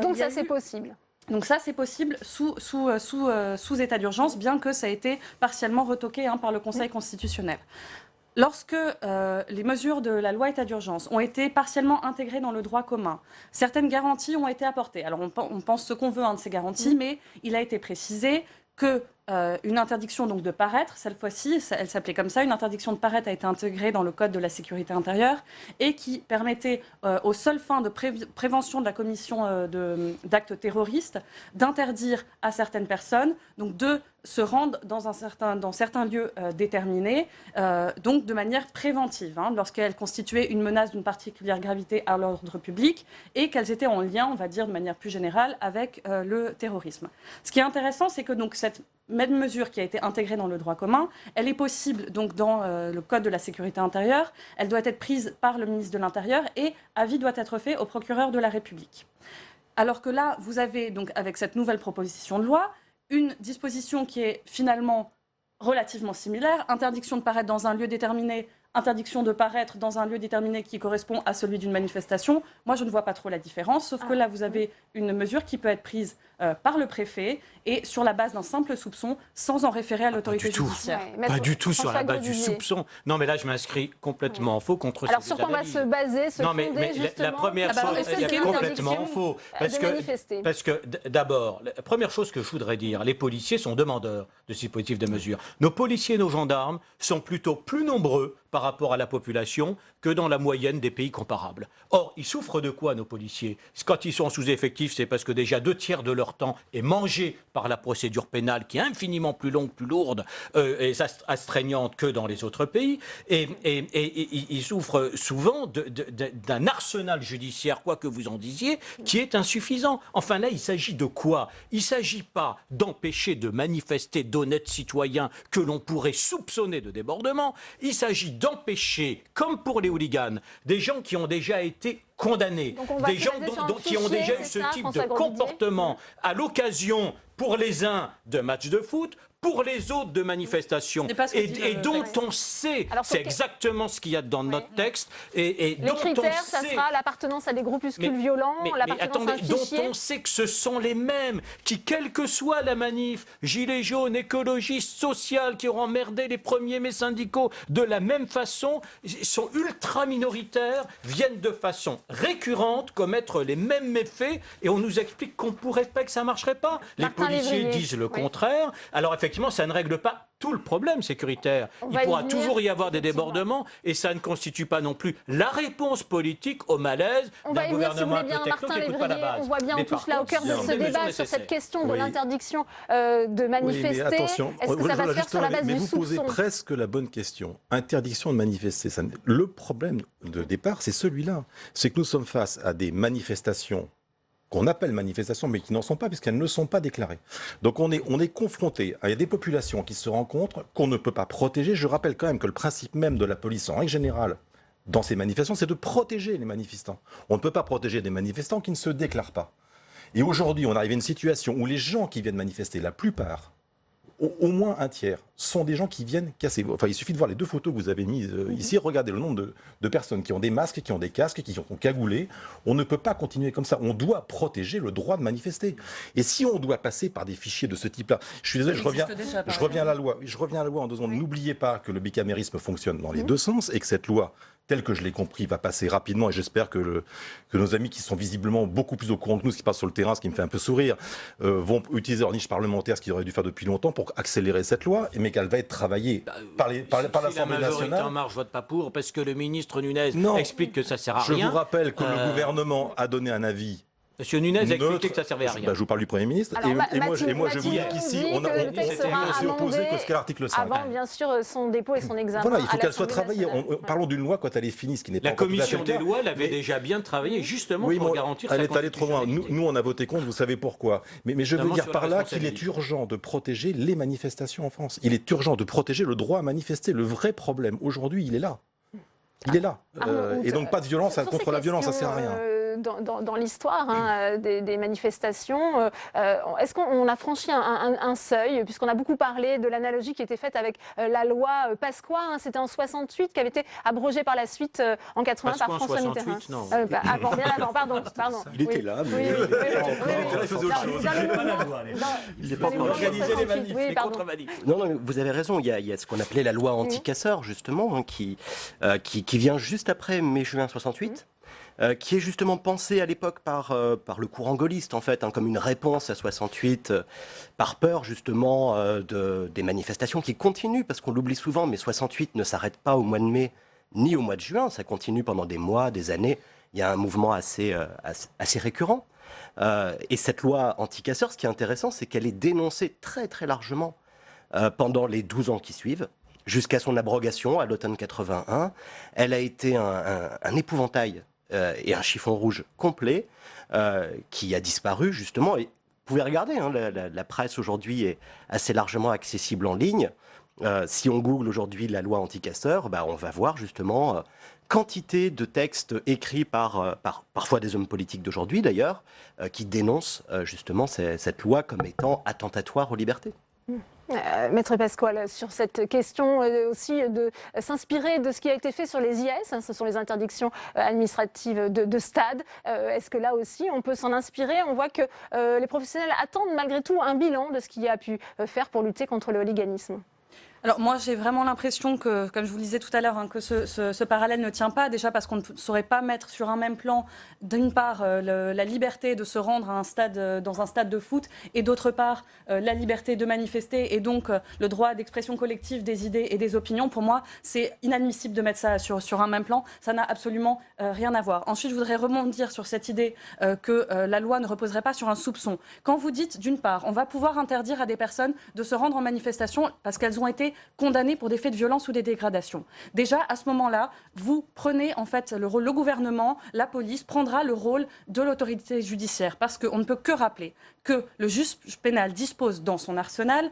Donc ça, c'est possible. Donc ça, c'est possible sous état d'urgence, bien que ça ait été partiellement retoqué par le Conseil constitutionnel. Lorsque les mesures de la loi état d'urgence ont été partiellement intégrées dans le droit commun, certaines garanties ont été apportées. Alors on pense ce qu'on veut de ces garanties, mais il a été précisé que une interdiction donc de paraître, cette fois-ci, elle s'appelait comme ça, une interdiction de paraître a été intégrée dans le Code de la sécurité intérieure et qui permettait aux seules fins de prévention de la commission d'actes terroristes d'interdire à certaines personnes donc de se rendre dans certains lieux déterminés, donc de manière préventive, lorsqu'elles constituaient une menace d'une particulière gravité à l'ordre public et qu'elles étaient en lien, on va dire de manière plus générale, avec le terrorisme. Ce qui est intéressant, c'est que donc cette même mesure qui a été intégrée dans le droit commun, elle est possible donc dans le Code de la sécurité intérieure, elle doit être prise par le ministre de l'Intérieur et avis doit être fait au procureur de la République. Alors que là, vous avez donc avec cette nouvelle proposition de loi, une disposition qui est finalement relativement similaire, interdiction de paraître dans un lieu déterminé, interdiction de paraître dans un lieu déterminé qui correspond à celui d'une manifestation. Moi, je ne vois pas trop la différence, sauf que là, vous avez une mesure qui peut être prise par le préfet et sur la base d'un simple soupçon, sans en référer à l'autorité judiciaire. Pas du tout sur la base du soupçon. Non, mais là, je m'inscris complètement en faux contre Alors, sur quoi on va se baser, se fonder, justement, la première chose, c'est complètement faux. Parce que d'abord, la première chose que je voudrais dire, les policiers sont demandeurs de ce dispositif de mesure. Nos policiers et nos gendarmes sont plutôt plus nombreux par rapport à la population que dans la moyenne des pays comparables. Or, ils souffrent de quoi, nos policiers? Quand ils sont en sous-effectif, c'est parce que déjà 2/3 de leur temps est mangé par la procédure pénale qui est infiniment plus longue, plus lourde et astreignante que dans les autres pays. Et ils souffrent souvent d'un arsenal judiciaire, quoi que vous en disiez, qui est insuffisant. Enfin là, il s'agit de quoi? Il ne s'agit pas d'empêcher de manifester d'honnêtes citoyens que l'on pourrait soupçonner de débordement. Il s'agit d'empêcher, comme pour les hooligans, des gens qui ont déjà été condamnés, des gens qui ont déjà eu ce type de comportement à l'occasion, pour les uns, de matchs de foot, pour les autres de manifestations, et dont on sait, c'est exactement ce qu'il y a dans notre texte, et les critères, ça sera l'appartenance à des groupuscules violents, l'appartenance à un fichier. Dont on sait que ce sont les mêmes qui, quelle que soit la manif, gilets jaunes, écologistes, sociales, qui auront emmerdé les premiers mais syndicaux, de la même façon, sont ultra minoritaires, viennent de façon récurrente commettre les mêmes méfaits, et on nous explique qu'on ne pourrait pas, que ça ne marcherait pas. Les policiers disent le contraire. Alors effectivement, ça ne règle pas tout le problème sécuritaire. Il pourra toujours y avoir des débordements et ça ne constitue pas non plus la réponse politique au malaise d'un gouvernement un peu techno qui n'écoute pas la base. On voit bien, on touche là au cœur de ce débat sur cette question de l'interdiction de manifester. Oui, mais attention, est-ce que ça va se faire sur la base du soupçon? Vous posez presque la bonne question. Interdiction de manifester. Le problème de départ, c'est celui-là. C'est que nous sommes face à des manifestations qu'on appelle manifestations, mais qui n'en sont pas, puisqu'elles ne sont pas déclarées. Donc on est confronté à des populations qui se rencontrent, qu'on ne peut pas protéger. Je rappelle quand même que le principe même de la police, en règle générale, dans ces manifestations, c'est de protéger les manifestants. On ne peut pas protéger des manifestants qui ne se déclarent pas. Et aujourd'hui, on arrive à une situation où les gens qui viennent manifester, la plupart, au moins un tiers sont des gens qui viennent casser. Enfin, il suffit de voir les 2 photos que vous avez mises ici. Regardez le nombre de personnes qui ont des masques, qui ont des casques, qui sont cagoulés. On ne peut pas continuer comme ça. On doit protéger le droit de manifester. Et si on doit passer par des fichiers de ce type-là, je suis désolé, je reviens à la loi. Je reviens à la loi en 2 secondes. N'oubliez pas que le bicamérisme fonctionne dans les 2 sens et que cette loi, telle que je l'ai compris, va passer rapidement. Et j'espère que nos amis qui sont visiblement beaucoup plus au courant que nous, ce qui passe sur le terrain, ce qui me fait un peu sourire, vont utiliser leur niche parlementaire, ce qu'ils auraient dû faire depuis longtemps, pour accélérer cette loi, mais qu'elle va être travaillée par l'Assemblée nationale. La majorité En Marche vote pas pour parce que le ministre Nunez explique que ça sert à rien. Je vous rappelle que le gouvernement a donné un avis. Monsieur Nunez a expliqué que ça servait à rien. Je vous parle du Premier ministre. Alors, et moi, je vous dis qu'ici, on s'est opposé qu'à l'article 5. Avant, bien sûr, son dépôt et son examen. Voilà, il faut qu'elle soit travaillée. Parlons d'une loi quand elle est finie, ce qui n'est pas La commission des lois l'avait déjà bien travaillé, justement pour garantir sa elle est allée trop loin. Nous, on a voté contre, vous savez pourquoi. Mais je veux dire par là qu'il est urgent de protéger les manifestations en France. Il est urgent de protéger le droit à manifester. Le vrai problème, aujourd'hui, il est là. Il est là. Et donc, pas de violence contre la violence, ça ne sert à rien. Dans l'histoire des manifestations, est-ce qu'on a franchi un seuil, puisqu'on a beaucoup parlé de l'analogie qui était faite avec la loi Pasqua, c'était en 68, qui avait été abrogée par la suite en 80 par François Mitterrand. Non. Bien avant, pardon. Il était là, mais il faisait autre chose. Il n'est pas encore organisé les manifs, les contre-manifs. Non, vous avez raison, il y a ce qu'on appelait la loi anti-casseurs, justement, qui vient juste après mai-juin 68. Qui est justement pensé à l'époque par le courant gaulliste, en fait, comme une réponse à 68, par peur justement des manifestations qui continuent, parce qu'on l'oublie souvent, mais 68 ne s'arrête pas au mois de mai ni au mois de juin, ça continue pendant des mois, des années. Il y a un mouvement assez récurrent. Et cette loi anti-casseurs, ce qui est intéressant, c'est qu'elle est dénoncée très très largement pendant les 12 ans qui suivent, jusqu'à son abrogation à l'automne 81. Elle a été un épouvantail et un chiffon rouge complet qui a disparu justement. Et vous pouvez regarder, la presse aujourd'hui est assez largement accessible en ligne. Si on google aujourd'hui la loi anti-casseurs, on va voir justement quantité de textes écrits par parfois des hommes politiques d'aujourd'hui d'ailleurs, qui dénoncent justement cette loi comme étant attentatoire aux libertés. Maître Pasquale, sur cette question aussi de s'inspirer de ce qui a été fait sur les IS, ce sont les interdictions administratives de stade. Est-ce que là aussi on peut s'en inspirer? On voit que les professionnels attendent malgré tout un bilan de ce qu'il y a pu faire pour lutter contre le hooliganisme. Alors moi j'ai vraiment l'impression que, comme je vous le disais tout à l'heure, que ce parallèle ne tient pas, déjà parce qu'on ne saurait pas mettre sur un même plan, d'une part, la liberté de se rendre à un stade, dans un stade de foot, et d'autre part, la liberté de manifester, et donc le droit d'expression collective des idées et des opinions. Pour moi, c'est inadmissible de mettre ça sur un même plan, ça n'a absolument rien à voir. Ensuite, je voudrais rebondir sur cette idée que la loi ne reposerait pas sur un soupçon. Quand vous dites, d'une part, on va pouvoir interdire à des personnes de se rendre en manifestation parce qu'elles ont été condamnés pour des faits de violence ou des dégradations. Déjà, à ce moment-là, vous prenez en fait le gouvernement, la police prendra le rôle de l'autorité judiciaire, parce qu'on ne peut que rappeler que le juge pénal dispose dans son arsenal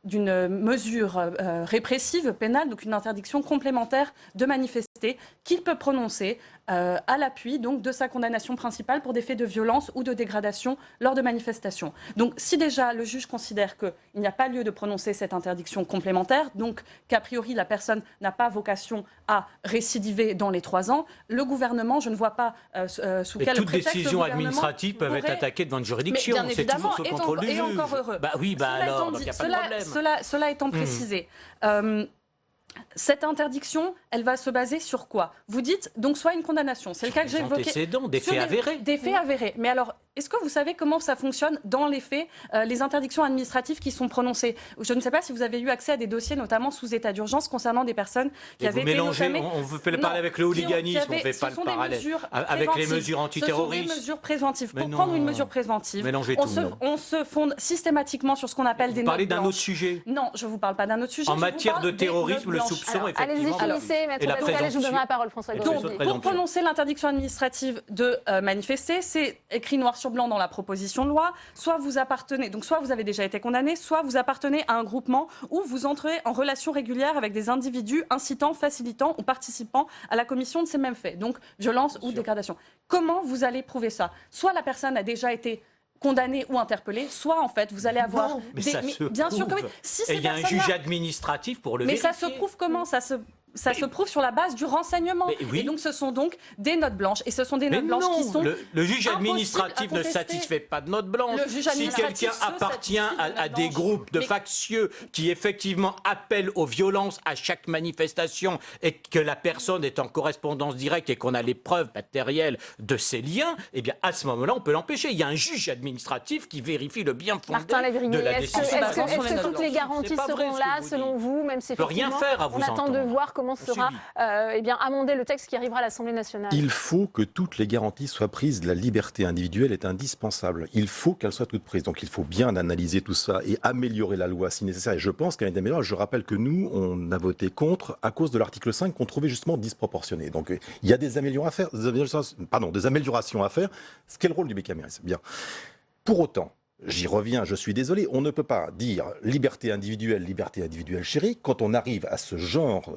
d'une mesure répressive pénale, donc une interdiction complémentaire de manifester, qu'il peut prononcer à l'appui donc de sa condamnation principale pour des faits de violence ou de dégradation lors de manifestations. Donc si déjà le juge considère qu'il n'y a pas lieu de prononcer cette interdiction complémentaire, donc qu'a priori la personne n'a pas vocation à récidiver dans les 3 ans, le gouvernement, je ne vois pas sous quel prétexte toutes décisions administratives peuvent être attaquées devant une juridiction. C'est toujours sous contrôle du juge. Et encore heureux. Alors, il n'y a pas de problème. Cela étant précisé, cette interdiction, elle va se baser sur quoi? Vous dites donc soit une condamnation, c'est le cas que j'ai évoqué. Antécédents, des faits avérés. Des faits avérés. Mais alors, est-ce que vous savez comment ça fonctionne dans les faits, les interdictions administratives qui sont prononcées? Je ne sais pas si vous avez eu accès à des dossiers, notamment sous état d'urgence, concernant des personnes qui avaient été notamment... On ne fait pas parler avec le hooliganisme, on ne fait pas le parallèle avec les mesures antiterroristes. Ce sont des mesures préventives. Pour prendre une mesure préventive, on se fonde systématiquement sur ce qu'on appelle des notes blanches. Vous parlez d'un autre sujet? Non, je ne vous parle pas d'un autre sujet. En matière de terrorisme, le soupçon, effectivement. Allez-y, finissez, Maître Pasquale, je vous donnerai la parole, François Grosjean. Donc, pour prononcer l'interdiction administrative de manifester, c'est écrit noir sur blanc dans la proposition de loi. Soit vous avez déjà été condamné, soit vous appartenez à un groupement où vous entrez en relation régulière avec des individus incitant, facilitant ou participant à la commission de ces mêmes faits. Donc, violence ou dégradation. Comment vous allez prouver ça? Soit la personne a déjà été condamnés ou interpellés, soit en fait vous allez avoir Non, mais ça se bien sûr que oui. prouve. Si Et ces il y a un personnes-là- juge administratif pour le Mais vérifier. ça se prouve comment? Ça se prouve sur la base du renseignement. Mais oui. Et donc ce sont donc des notes blanches. Et ce sont des Mais notes blanches qui non, sont le juge impossibles administratif à ne contester. satisfait pas de notes blanches. Le juge Si administratif quelqu'un se appartient satisfait de à notes des blanches. groupes de Mais- factieux qui effectivement appellent aux violences à chaque manifestation et que la personne est en correspondance directe et qu'on a les preuves matérielles de ces liens, eh bien à ce moment-là, on peut l'empêcher. Il y a un juge administratif qui vérifie le bien fondé Martin Lévrier, de la est-ce décision. que toutes les garanties C'est pas vrai seront ce que là, vous selon dites. vous, même si On peut rien effectivement, faire à vous on attend de entendre. voir comment sera amendé le texte qui arrivera à l'Assemblée nationale. Il faut que toutes les garanties soient prises. La liberté individuelle est indispensable. Il faut qu'elles soient toutes prises. Donc il faut bien analyser tout ça et améliorer la loi si nécessaire. Et je pense qu'il y a des améliorations. Je rappelle que nous, on a voté contre à cause de l'article 5 qu'on trouvait justement disproportionné. Donc il y a des améliorations à faire. Ce qu'est le rôle du bicamérisme. Bien. Pour autant, j'y reviens, je suis désolé, on ne peut pas dire liberté individuelle chérie, quand on arrive à ce genre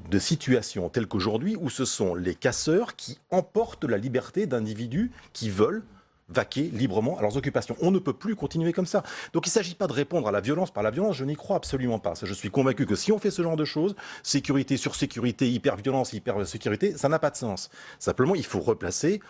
de situation telle qu'aujourd'hui, où ce sont les casseurs qui emportent la liberté d'individus qui veulent vaquer librement à leurs occupations. On ne peut plus continuer comme ça. Donc il ne s'agit pas de répondre à la violence par la violence, je n'y crois absolument pas. Ça, je suis convaincu que si on fait ce genre de choses, sécurité sur sécurité, hyper-violence, hyper-sécurité, ça n'a pas de sens. Simplement, il faut replacer,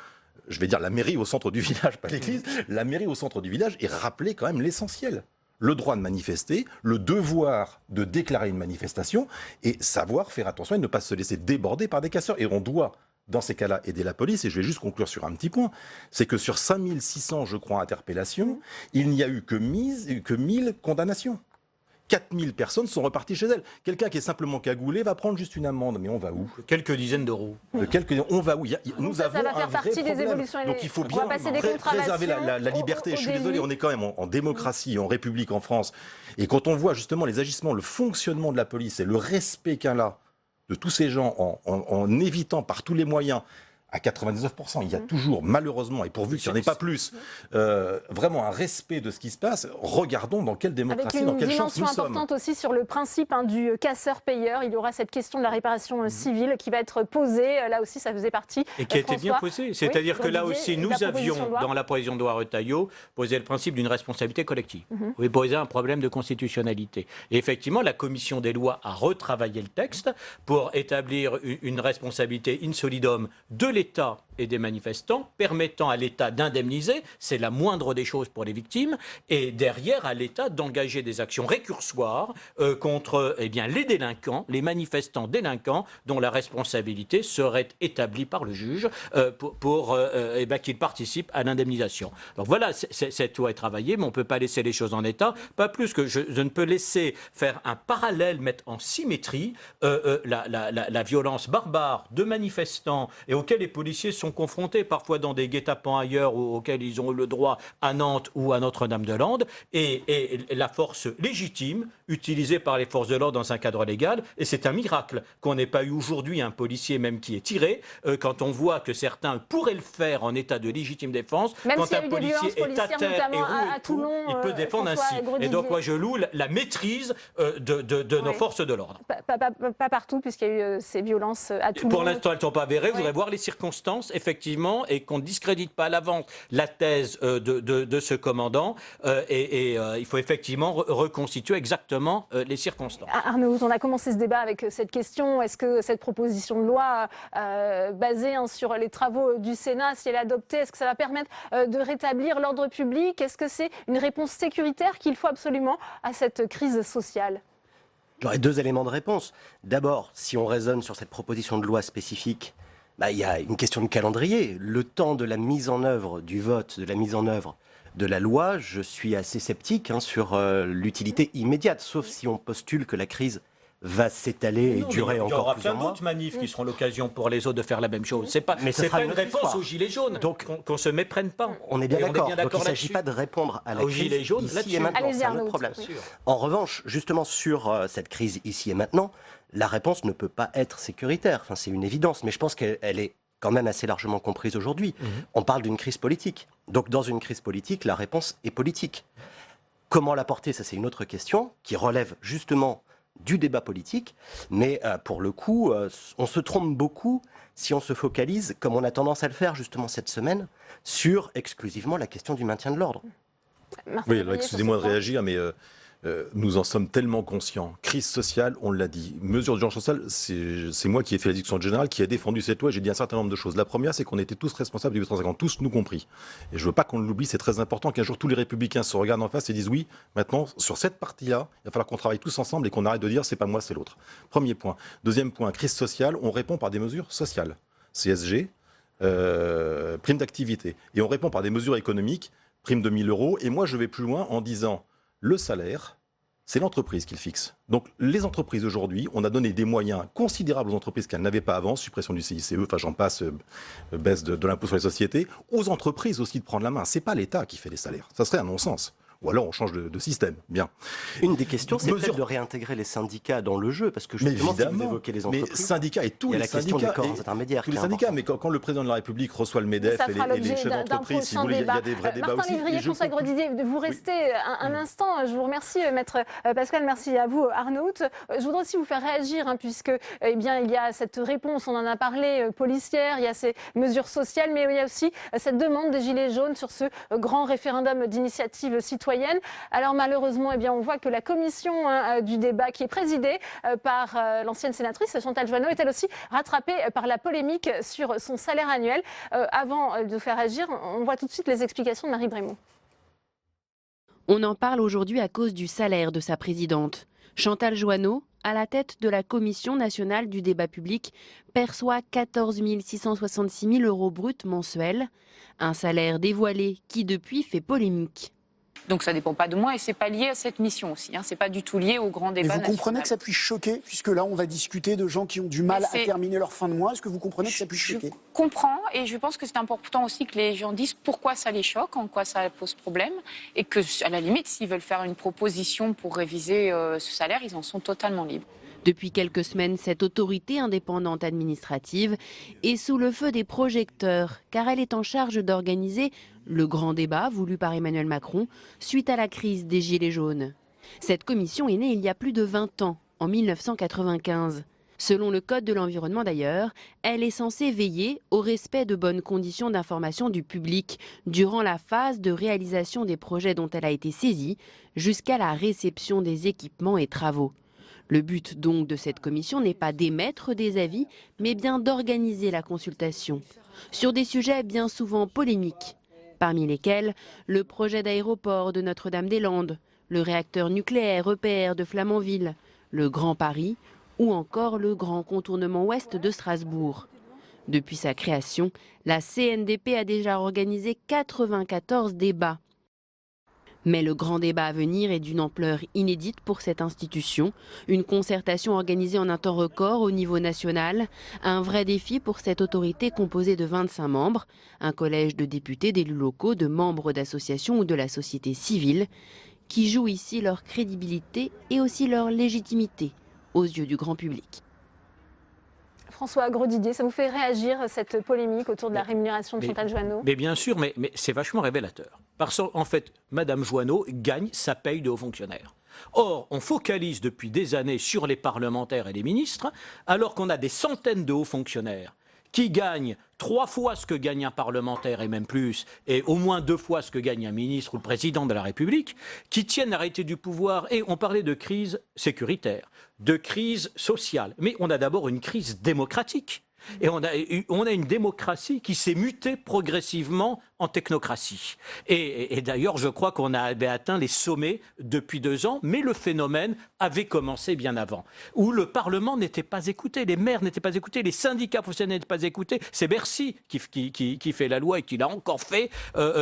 je vais dire la mairie au centre du village, pas l'église, la mairie au centre du village et rappeler quand même l'essentiel. Le droit de manifester, le devoir de déclarer une manifestation et savoir faire attention et ne pas se laisser déborder par des casseurs. Et on doit, dans ces cas-là, aider la police. Et je vais juste conclure sur un petit point. C'est que sur 5600, je crois, interpellations, il n'y a eu que 1000 condamnations. 4000 personnes sont reparties chez elles. Quelqu'un qui est simplement cagoulé va prendre juste une amende. Mais on va où? Quelques dizaines d'euros. On va où? Nous ça avons va faire un vrai partie des problème. évolutions. Donc il faut On bien va passer des préserver la contraventions liberté. au Je suis désolé, délit. on est quand même en démocratie, en République, en France. Et quand on voit justement les agissements, le fonctionnement de la police et le respect qu'elle a de tous ces gens en évitant par tous les moyens, à 99%, il y a toujours, malheureusement, et pourvu qu'il n'y en ait pas plus, vraiment un respect de ce qui se passe. Regardons dans quelle démocratie, dans quelle chance nous sommes. Avec une dimension importante aussi sur le principe du casseur-payeur. Il y aura cette question de la réparation civile qui va être posée. Là aussi, ça faisait partie. Et qui a été bien posée. C'est-à-dire que là aussi, nous avions, dans dans la proposition de loi Retailleau, posé le principe d'une responsabilité collective. Mhm. Vous posez un problème de constitutionnalité. Et effectivement, la commission des lois a retravaillé le texte pour établir une responsabilité in solidum de l'État et des manifestants, permettant à l'État d'indemniser, c'est la moindre des choses pour les victimes, et derrière à l'État d'engager des actions récursoires contre les délinquants, les manifestants délinquants, dont la responsabilité serait établie par le juge pour qu'ils participent à l'indemnisation. Donc voilà, cette loi est travaillée, mais on ne peut pas laisser les choses en état, pas plus que je ne peux laisser faire un parallèle, mettre en symétrie la violence barbare de manifestants et auxquels les policiers sont confrontés, parfois dans des guet-apens ailleurs auxquels ils ont eu le droit à Nantes ou à Notre-Dame-de-Lande, et la force légitime utilisée par les forces de l'ordre dans un cadre légal. Et c'est un miracle qu'on n'ait pas eu aujourd'hui un policier même qui est tiré, quand on voit que certains pourraient le faire en état de légitime défense. Même quand s'il y a un eu des policier violences est à policières, terre et notamment roux à et tout, Toulon, il peut défendre François ainsi. Grosdidier. Et donc moi je loue la maîtrise de nos forces de l'ordre. Pas partout, puisqu'il y a eu ces violences à Toulon. Pour l'instant, elles ne sont pas avérées. Vous voudrez voir les circonstances, effectivement, et qu'on ne discrédite pas à l'avance la thèse de ce commandant. Il faut effectivement reconstituer exactement les circonstances. Arnaud, on a commencé ce débat avec cette question. Est-ce que cette proposition de loi basée sur les travaux du Sénat, si elle est adoptée, est-ce que ça va permettre de rétablir l'ordre public? Est-ce que c'est une réponse sécuritaire qu'il faut absolument à cette crise sociale? J'aurais deux éléments de réponse. D'abord, si on raisonne sur cette proposition de loi spécifique, il y a une question de calendrier. Le temps de la mise en œuvre du vote, de la mise en œuvre de la loi, je suis assez sceptique sur l'utilité immédiate, sauf si on postule que la crise va s'étaler et durer encore plusieurs mois. Il y aura plein d'autres manifs qui seront l'occasion pour les autres de faire la même chose. C'est pas une réponse aux gilets jaunes. Donc qu'on se méprenne pas. On est bien d'accord. Donc il ne s'agit pas de répondre à la crise gilets jaunes ici et maintenant. C'est un autre problème. En revanche, justement sur cette crise ici et maintenant, la réponse ne peut pas être sécuritaire. Enfin, c'est une évidence, mais je pense qu'elle est quand même assez largement comprise aujourd'hui. On parle d'une crise politique. Donc dans une crise politique, la réponse est politique. Comment l'apporter, ça c'est une autre question qui relève justement du débat politique, mais pour le coup, on se trompe beaucoup si on se focalise, comme on a tendance à le faire justement cette semaine, sur exclusivement la question du maintien de l'ordre. Martin Oui, Lévrier, alors sur excusez-moi ce de point. réagir, mais nous en sommes tellement conscients. Crise sociale, on l'a dit. Mesures d'urgence sociale, c'est moi qui ai fait la discussion générale, qui a défendu cette loi. J'ai dit un certain nombre de choses. La première, c'est qu'on était tous responsables du 850, tous nous compris. Et je veux pas qu'on l'oublie, c'est très important qu'un jour tous les républicains se regardent en face et disent oui, maintenant, sur cette partie-là, il va falloir qu'on travaille tous ensemble et qu'on arrête de dire c'est pas moi, c'est l'autre. Premier point. Deuxième point, crise sociale, on répond par des mesures sociales. CSG, prime d'activité. Et on répond par des mesures économiques, prime de 1 000 €. Et moi, je vais plus loin en disant le salaire, c'est l'entreprise qui le fixe. Donc les entreprises aujourd'hui, on a donné des moyens considérables aux entreprises qu'elles n'avaient pas avant, suppression du CICE, enfin j'en passe, baisse de l'impôt sur les sociétés, aux entreprises aussi de prendre la main. C'est pas l'État qui fait les salaires, ça serait un non-sens. Ou alors on change de système, bien. Une des questions, c'est peut-être de réintégrer les syndicats dans le jeu, parce que justement, si vous évoquez les entreprises, mais syndicats et tous il y a les la question syndicats, des corps intermédiaires. tous les syndicats, mais quand le président de la République reçoit le MEDEF et les chefs d'entreprise, si vous voulez, il y a des vrais débats Martin aussi. Lévrier, François Grosdidier, vous restez un instant. Je vous remercie, maître Pascal. Merci à vous, Arnaud. Je voudrais aussi vous faire réagir, puisque eh bien, il y a cette réponse, on en a parlé, policière, il y a ces mesures sociales, mais il y a aussi cette demande des Gilets jaunes sur ce grand référendum d'initiative citoyenne. Alors malheureusement, eh bien, on voit que la commission du débat, qui est présidée par l'ancienne sénatrice Chantal Joanneau, est elle aussi rattrapée par la polémique sur son salaire annuel. Avant de faire agir, on voit tout de suite les explications de Marie Brémond. On en parle aujourd'hui à cause du salaire de sa présidente. Chantal Joanneau, à la tête de la Commission nationale du débat public, perçoit 14 666 000 € bruts mensuels. Un salaire dévoilé qui depuis fait polémique. Donc ça ne dépend pas de moi et ce n'est pas lié à cette mission aussi. Ce n'est pas du tout lié au grand débat national. Vous comprenez que ça puisse choquer, puisque là on va discuter de gens qui ont du mal à terminer leur fin de mois. Est-ce que vous comprenez que ça puisse choquer? Je comprends et je pense que c'est important aussi que les gens disent pourquoi ça les choque, en quoi ça pose problème. Et que, à la limite, s'ils veulent faire une proposition pour réviser ce salaire, ils en sont totalement libres. Depuis quelques semaines, cette autorité indépendante administrative est sous le feu des projecteurs, car elle est en charge d'organiser le grand débat voulu par Emmanuel Macron suite à la crise des Gilets jaunes. Cette commission est née il y a plus de 20 ans, en 1995. Selon le Code de l'environnement d'ailleurs, elle est censée veiller au respect de bonnes conditions d'information du public durant la phase de réalisation des projets dont elle a été saisie, jusqu'à la réception des équipements et travaux. Le but donc de cette commission n'est pas d'émettre des avis, mais bien d'organiser la consultation sur des sujets bien souvent polémiques, parmi lesquels le projet d'aéroport de Notre-Dame-des-Landes, le réacteur nucléaire EPR de Flamanville, le Grand Paris ou encore le grand contournement ouest de Strasbourg. Depuis sa création, la CNDP a déjà organisé 94 débats. Mais le grand débat à venir est d'une ampleur inédite pour cette institution. Une concertation organisée en un temps record au niveau national. Un vrai défi pour cette autorité composée de 25 membres. Un collège de députés, d'élus locaux, de membres d'associations ou de la société civile qui jouent ici leur crédibilité et aussi leur légitimité aux yeux du grand public. François Grosdidier, ça vous fait réagir cette polémique autour de la rémunération de Chantal Joanneau? Mais bien sûr, mais c'est vachement révélateur. Parce qu'en fait, Madame Joanneau gagne sa paye de haut fonctionnaire. Or, on focalise depuis des années sur les parlementaires et les ministres, alors qu'on a des centaines de hauts fonctionnaires qui gagnent 3 fois ce que gagne un parlementaire et même plus, et au moins 2 fois ce que gagne un ministre ou le président de la République, qui tiennent l'arrêté du pouvoir. Et on parlait de crise sécuritaire, de crise sociale, mais on a d'abord une crise démocratique. Et on a une démocratie qui s'est mutée progressivement en technocratie. Et d'ailleurs, je crois qu'on avait atteint les sommets depuis 2 ans, mais le phénomène avait commencé bien avant, où le Parlement n'était pas écouté, les maires n'étaient pas écoutés, les syndicats professionnels n'étaient pas écoutés. C'est Bercy qui fait la loi et qui l'a encore fait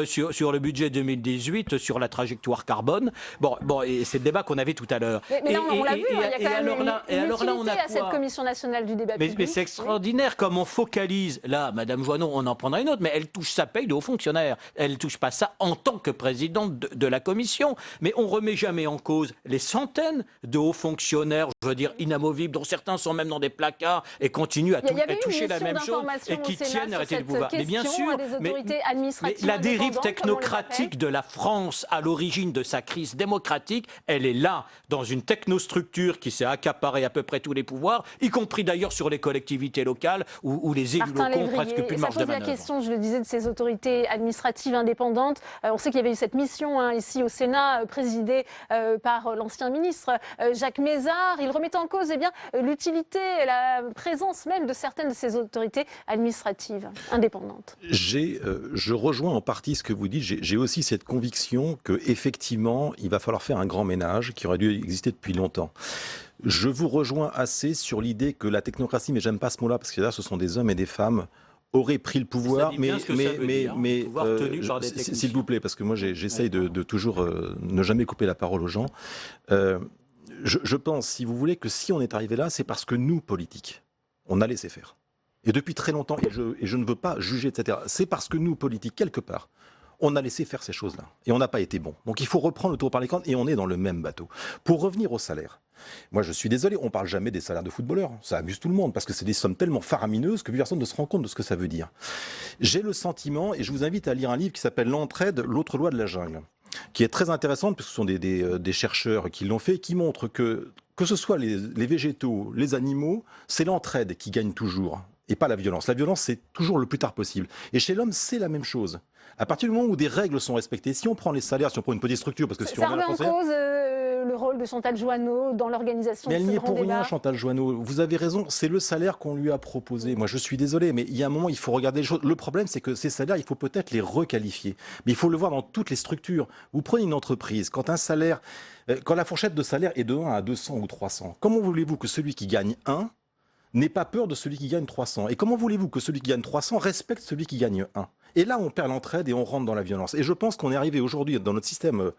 sur le budget 2018, sur la trajectoire carbone. Bon, et c'est le débat qu'on avait tout à l'heure. Mais là, on l'a vu, il y a quand même une utilité à cette Commission nationale du débat public. Mais c'est extraordinaire comme on focalise. Là, Madame Joanneau, on en prendra une autre, mais elle touche sa paye de haut fonctionnaire. Elle ne touche pas ça en tant que présidente de la Commission. Mais on ne remet jamais en cause les centaines de hauts fonctionnaires, je veux dire, inamovibles, dont certains sont même dans des placards et continuent à toucher la même chose et qui tiennent à arrêter le pouvoir. Mais bien sûr, mais la dérive technocratique de la France à l'origine de sa crise démocratique, elle est là, dans une technostructure qui s'est accaparée à peu près tous les pouvoirs, y compris d'ailleurs sur les collectivités locales. municipales où les élus locaux ont presque plus de marge de manœuvre. Ça pose la question, je le disais, de ces autorités administratives indépendantes. On sait qu'il y avait eu cette mission ici au Sénat, présidée par l'ancien ministre Jacques Mézard. Il remettait en cause l'utilité et la présence même de certaines de ces autorités administratives indépendantes. Je rejoins en partie ce que vous dites. J'ai aussi cette conviction qu'effectivement, il va falloir faire un grand ménage qui aurait dû exister depuis longtemps. Je vous rejoins assez sur l'idée que la technocratie, mais j'aime pas ce mot-là, parce que là, ce sont des hommes et des femmes, auraient pris le pouvoir, s'il vous plaît, parce que moi j'essaye de toujours ne jamais couper la parole aux gens. Je pense, si vous voulez, que si on est arrivé là, c'est parce que nous, politiques, on a laissé faire. Et depuis très longtemps, et je ne veux pas juger, etc. C'est parce que nous, politiques, quelque part, on a laissé faire ces choses-là. Et on n'a pas été bons. Donc il faut reprendre le taureau par les cornes et on est dans le même bateau. Pour revenir au salaire, moi je suis désolé, on ne parle jamais des salaires de footballeurs. Ça amuse tout le monde parce que c'est des sommes tellement faramineuses que personne ne se rend compte de ce que ça veut dire. J'ai le sentiment, et je vous invite à lire un livre qui s'appelle L'entraide, l'autre loi de la jungle, qui est très intéressante parce que ce sont des chercheurs qui l'ont fait, qui montrent que ce soit les végétaux, les animaux, c'est l'entraide qui gagne toujours. Et pas la violence. La violence, c'est toujours le plus tard possible. Et chez l'homme, c'est la même chose. À partir du moment où des règles sont respectées, si on prend les salaires, si on prend une petite structure, parce que si on remet en cause le rôle de Chantal Joanneau dans l'organisation de ce grand débat. Mais elle n'y est pour rien, Chantal Joanneau. Vous avez raison, c'est le salaire qu'on lui a proposé. Moi, je suis désolé, mais il y a un moment, il faut regarder les choses. Le problème, c'est que ces salaires, il faut peut-être les requalifier. Mais il faut le voir dans toutes les structures. Vous prenez une entreprise, quand la fourchette de salaire est de 1 à 200 ou 300, comment voulez-vous que celui qui gagne 1 n'ait pas peur de celui qui gagne 300? Et comment voulez-vous que celui qui gagne 300 respecte celui qui gagne 1? Et là, on perd l'entraide et on rentre dans la violence. Et je pense qu'on est arrivé aujourd'hui dans notre système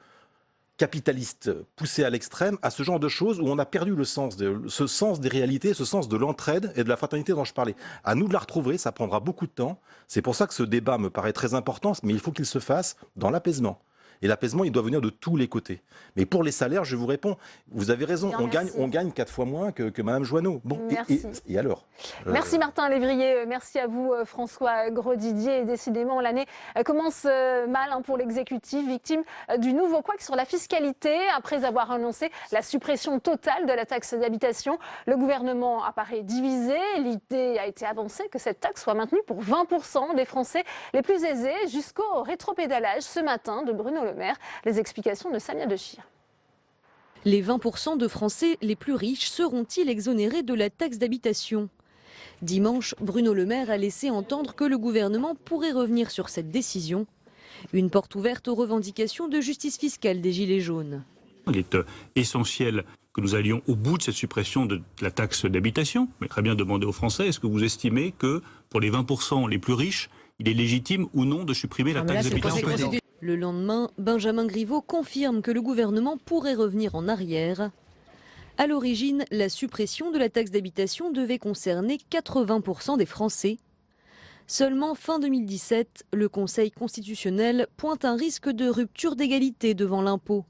capitaliste poussé à l'extrême à ce genre de choses où on a perdu ce sens des réalités, ce sens de l'entraide et de la fraternité dont je parlais. À nous de la retrouver, ça prendra beaucoup de temps. C'est pour ça que ce débat me paraît très important, mais il faut qu'il se fasse dans l'apaisement. Et l'apaisement, il doit venir de tous les côtés. Mais pour les salaires, je vous réponds, vous avez raison, on gagne 4 fois moins que Mme Joanneau. Bon, et alors Merci Martin Lévrier, merci à vous François Grosdidier. Et décidément, l'année commence mal pour l'exécutif, victime du nouveau couac sur la fiscalité. Après avoir annoncé la suppression totale de la taxe d'habitation, le gouvernement apparaît divisé. L'idée a été avancée que cette taxe soit maintenue pour 20% des Français les plus aisés jusqu'au rétropédalage ce matin de Bruno Le Maire. Les explications de Samia Dechir. Les 20% de Français les plus riches seront-ils exonérés de la taxe d'habitation ? Dimanche, Bruno Le Maire a laissé entendre que le gouvernement pourrait revenir sur cette décision. Une porte ouverte aux revendications de justice fiscale des Gilets jaunes. Il est essentiel que nous allions au bout de cette suppression de la taxe d'habitation. Mais très bien demander aux Français, est-ce que vous estimez que pour les 20% les plus riches, il est légitime ou non de supprimer la taxe d'habitation ? Le lendemain, Benjamin Griveaux confirme que le gouvernement pourrait revenir en arrière. À l'origine, la suppression de la taxe d'habitation devait concerner 80% des Français. Seulement fin 2017, le Conseil constitutionnel pointe un risque de rupture d'égalité devant l'impôt.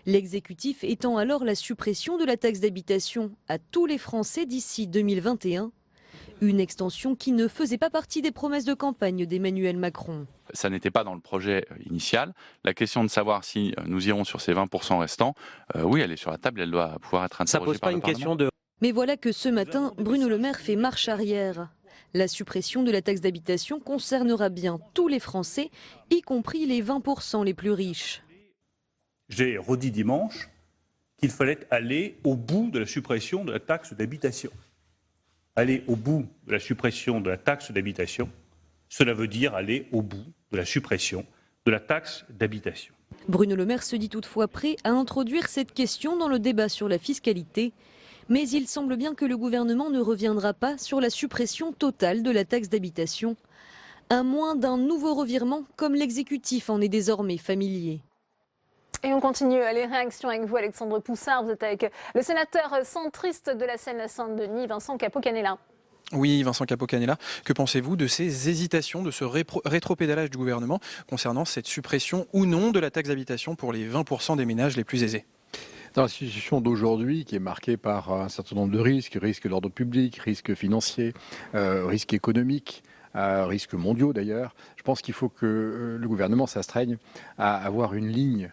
L'exécutif étend alors la suppression de la taxe d'habitation à tous les Français d'ici 2021. Une extension qui ne faisait pas partie des promesses de campagne d'Emmanuel Macron. Ça n'était pas dans le projet initial. La question de savoir si nous irons sur ces 20% restants, oui, elle est sur la table, elle doit pouvoir être interrogée par le Parlement. Mais voilà que ce matin, Bruno Le Maire fait marche arrière. La suppression de la taxe d'habitation concernera bien tous les Français, y compris les 20% les plus riches. J'ai redit dimanche qu'il fallait aller au bout de la suppression de la taxe d'habitation. Aller au bout de la suppression de la taxe d'habitation, cela veut dire aller au bout de la suppression de la taxe d'habitation. Bruno Le Maire se dit toutefois prêt à introduire cette question dans le débat sur la fiscalité. Mais il semble bien que le gouvernement ne reviendra pas sur la suppression totale de la taxe d'habitation, à moins d'un nouveau revirement comme l'exécutif en est désormais familier. Et on continue les réactions avec vous, Alexandre Poussard. Vous êtes avec le sénateur centriste de la Seine-Saint-Denis, Vincent Capo-Canellas. Oui, Vincent Capo-Canellas, que pensez-vous de ces hésitations, de ce rétropédalage du gouvernement concernant cette suppression ou non de la taxe d'habitation pour les 20% des ménages les plus aisés ? Dans la situation d'aujourd'hui, qui est marquée par un certain nombre de risques d'ordre public, risques financiers, risques économiques, risques mondiaux d'ailleurs, je pense qu'il faut que le gouvernement s'astreigne à avoir une ligne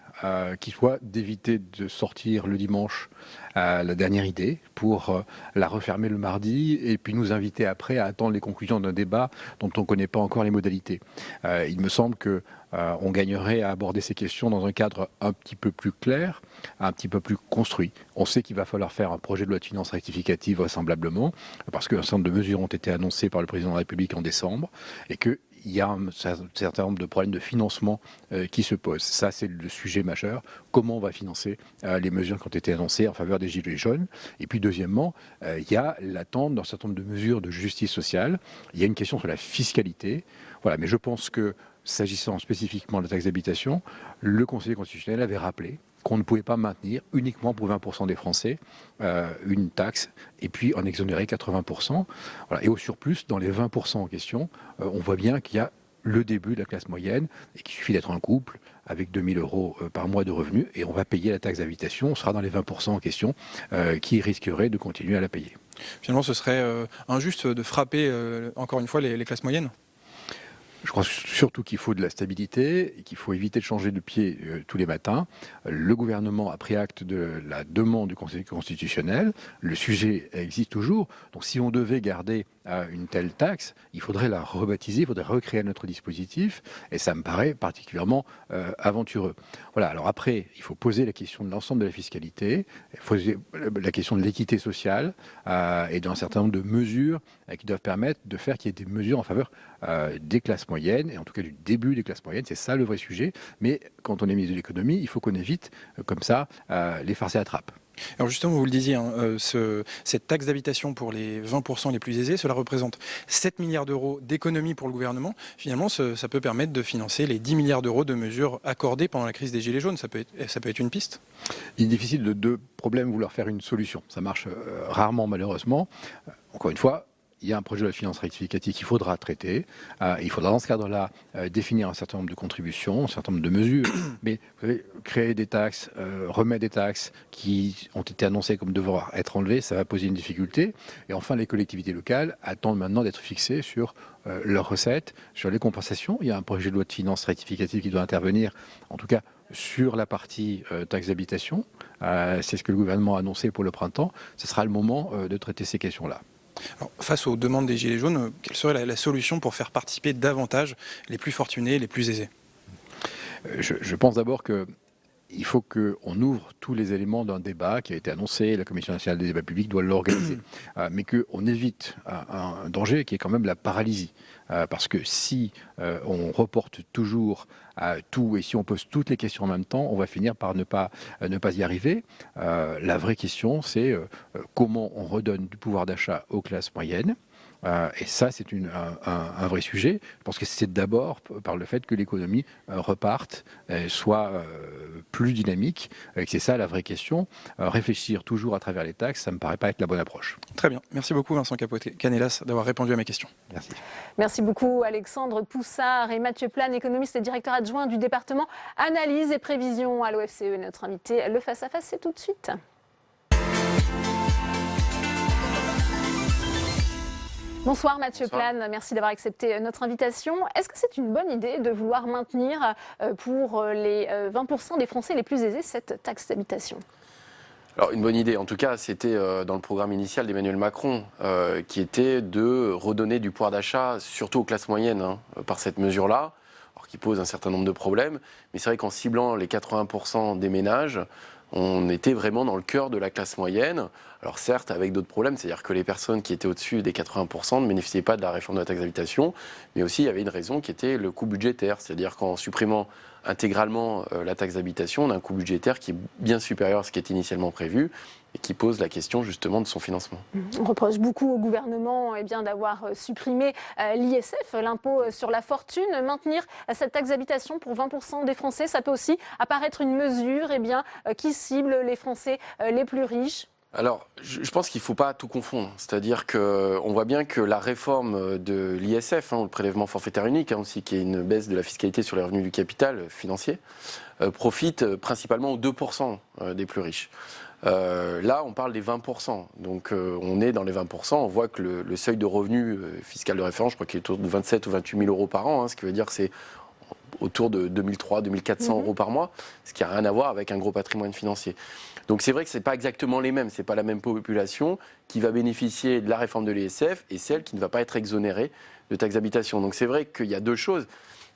qui soit d'éviter de sortir le dimanche la dernière idée pour la refermer le mardi et puis nous inviter après à attendre les conclusions d'un débat dont on ne connaît pas encore les modalités. Il me semble que on gagnerait à aborder ces questions dans un cadre un petit peu plus clair, un petit peu plus construit. On sait qu'il va falloir faire un projet de loi de finances rectificative vraisemblablement, parce qu'un certain nombre de mesures ont été annoncées par le président de la République en décembre, et qu'il y a un certain nombre de problèmes de financement qui se posent. Ça, c'est le sujet majeur. Comment on va financer les mesures qui ont été annoncées en faveur des Gilets jaunes? Et puis, deuxièmement, il y a l'attente d'un certain nombre de mesures de justice sociale. Il y a une question sur la fiscalité. Voilà, mais je pense que s'agissant spécifiquement de la taxe d'habitation, le Conseil constitutionnel avait rappelé qu'on ne pouvait pas maintenir uniquement pour 20% des Français une taxe et puis en exonérer 80%. Voilà. Et au surplus, dans les 20% en question, on voit bien qu'il y a le début de la classe moyenne et qu'il suffit d'être un couple avec 2 000 euros par mois de revenus et on va payer la taxe d'habitation. On sera dans les 20% en question qui risqueraient de continuer à la payer. Finalement, ce serait injuste de frapper encore une fois les classes moyennes? Je crois surtout qu'il faut de la stabilité et qu'il faut éviter de changer de pied tous les matins. Le gouvernement a pris acte de la demande du Conseil constitutionnel. Le sujet existe toujours. Donc si on devait garder une telle taxe, il faudrait la rebaptiser, il faudrait recréer notre dispositif. Et ça me paraît particulièrement aventureux. Voilà. Alors après, il faut poser la question de l'ensemble de la fiscalité, il faut poser la question de l'équité sociale et d'un certain nombre de mesures qui doivent permettre de faire qu'il y ait des mesures en faveur des classes moyennes, et en tout cas du début des classes moyennes, c'est ça le vrai sujet. Mais quand on est ministre de l'économie, il faut qu'on évite, comme ça, les farces à la trappe. Alors justement, vous le disiez, cette taxe d'habitation pour les 20% les plus aisés, cela représente 7 milliards d'euros d'économies pour le gouvernement. Finalement, ça peut permettre de financer les 10 milliards d'euros de mesures accordées pendant la crise des Gilets jaunes. Ça peut être une piste? Il est difficile de deux problèmes vouloir faire une solution. Ça marche rarement, malheureusement. Encore une fois, il y a un projet de finances rectificative qu'il faudra traiter. Il faudra dans ce cadre-là définir un certain nombre de contributions, un certain nombre de mesures. Mais vous savez, créer des taxes, remettre des taxes qui ont été annoncées comme devoir être enlevées, ça va poser une difficulté. Et enfin, les collectivités locales attendent maintenant d'être fixées sur leurs recettes, sur les compensations. Il y a un projet de loi de finances rectificative qui doit intervenir, en tout cas sur la partie taxe d'habitation. C'est ce que le gouvernement a annoncé pour le printemps. Ce sera le moment de traiter ces questions-là. Alors, face aux demandes des Gilets jaunes, quelle serait la solution pour faire participer davantage les plus fortunés, les plus aisés? Je pense d'abord qu'il faut qu'on ouvre tous les éléments d'un débat qui a été annoncé, la Commission nationale des débats publics doit l'organiser, mais qu'on évite un danger qui est quand même la paralysie. Parce que si on reporte toujours tout et si on pose toutes les questions en même temps, on va finir par ne pas y arriver. La vraie question, c'est comment on redonne du pouvoir d'achat aux classes moyennes. Et ça, c'est un vrai sujet. Je pense que c'est d'abord par le fait que l'économie reparte, soit plus dynamique. Et c'est ça la vraie question. Réfléchir toujours à travers les taxes, ça ne me paraît pas être la bonne approche. Très bien. Merci beaucoup Vincent Capote-Canellas d'avoir répondu à mes questions. Merci. Merci beaucoup Alexandre Poussard et Mathieu Plane, économiste et directeur adjoint du département Analyse et Prévision à l'OFCE. Notre invité, le face-à-face, c'est tout de suite. Bonsoir Mathieu Plane, merci d'avoir accepté notre invitation. Est-ce que c'est une bonne idée de vouloir maintenir pour les 20% des Français les plus aisés cette taxe d'habitation ? Alors une bonne idée, en tout cas c'était dans le programme initial d'Emmanuel Macron qui était de redonner du pouvoir d'achat surtout aux classes moyennes par cette mesure-là, alors qui pose un certain nombre de problèmes, mais c'est vrai qu'en ciblant les 80% des ménages, on était vraiment dans le cœur de la classe moyenne. Alors certes, avec d'autres problèmes, c'est-à-dire que les personnes qui étaient au-dessus des 80% ne bénéficiaient pas de la réforme de la taxe d'habitation, mais aussi il y avait une raison qui était le coût budgétaire, c'est-à-dire qu'en supprimant intégralement la taxe d'habitation, on a un coût budgétaire qui est bien supérieur à ce qui était initialement prévu et qui pose la question justement de son financement. On reproche beaucoup au gouvernement d'avoir supprimé l'ISF, l'impôt sur la fortune. Maintenir cette taxe d'habitation pour 20% des Français, ça peut aussi apparaître une mesure qui cible les Français les plus riches. Alors, je pense qu'il ne faut pas tout confondre. C'est-à-dire qu'on voit bien que la réforme de l'ISF, le prélèvement forfaitaire unique, aussi, qui est une baisse de la fiscalité sur les revenus du capital financier, profite principalement aux 2% des plus riches. Là, on parle des 20%. Donc, on est dans les 20%. On voit que le seuil de revenu fiscal de référence, je crois qu'il est autour de 27 ou 28 000 euros par an, ce qui veut dire que c'est autour de 2300-2400 euros par mois, ce qui n'a rien à voir avec un gros patrimoine financier. Donc c'est vrai que ce n'est pas exactement les mêmes, ce n'est pas la même population qui va bénéficier de la réforme de l'ISF et celle qui ne va pas être exonérée de taxe d'habitation. Donc c'est vrai qu'il y a deux choses.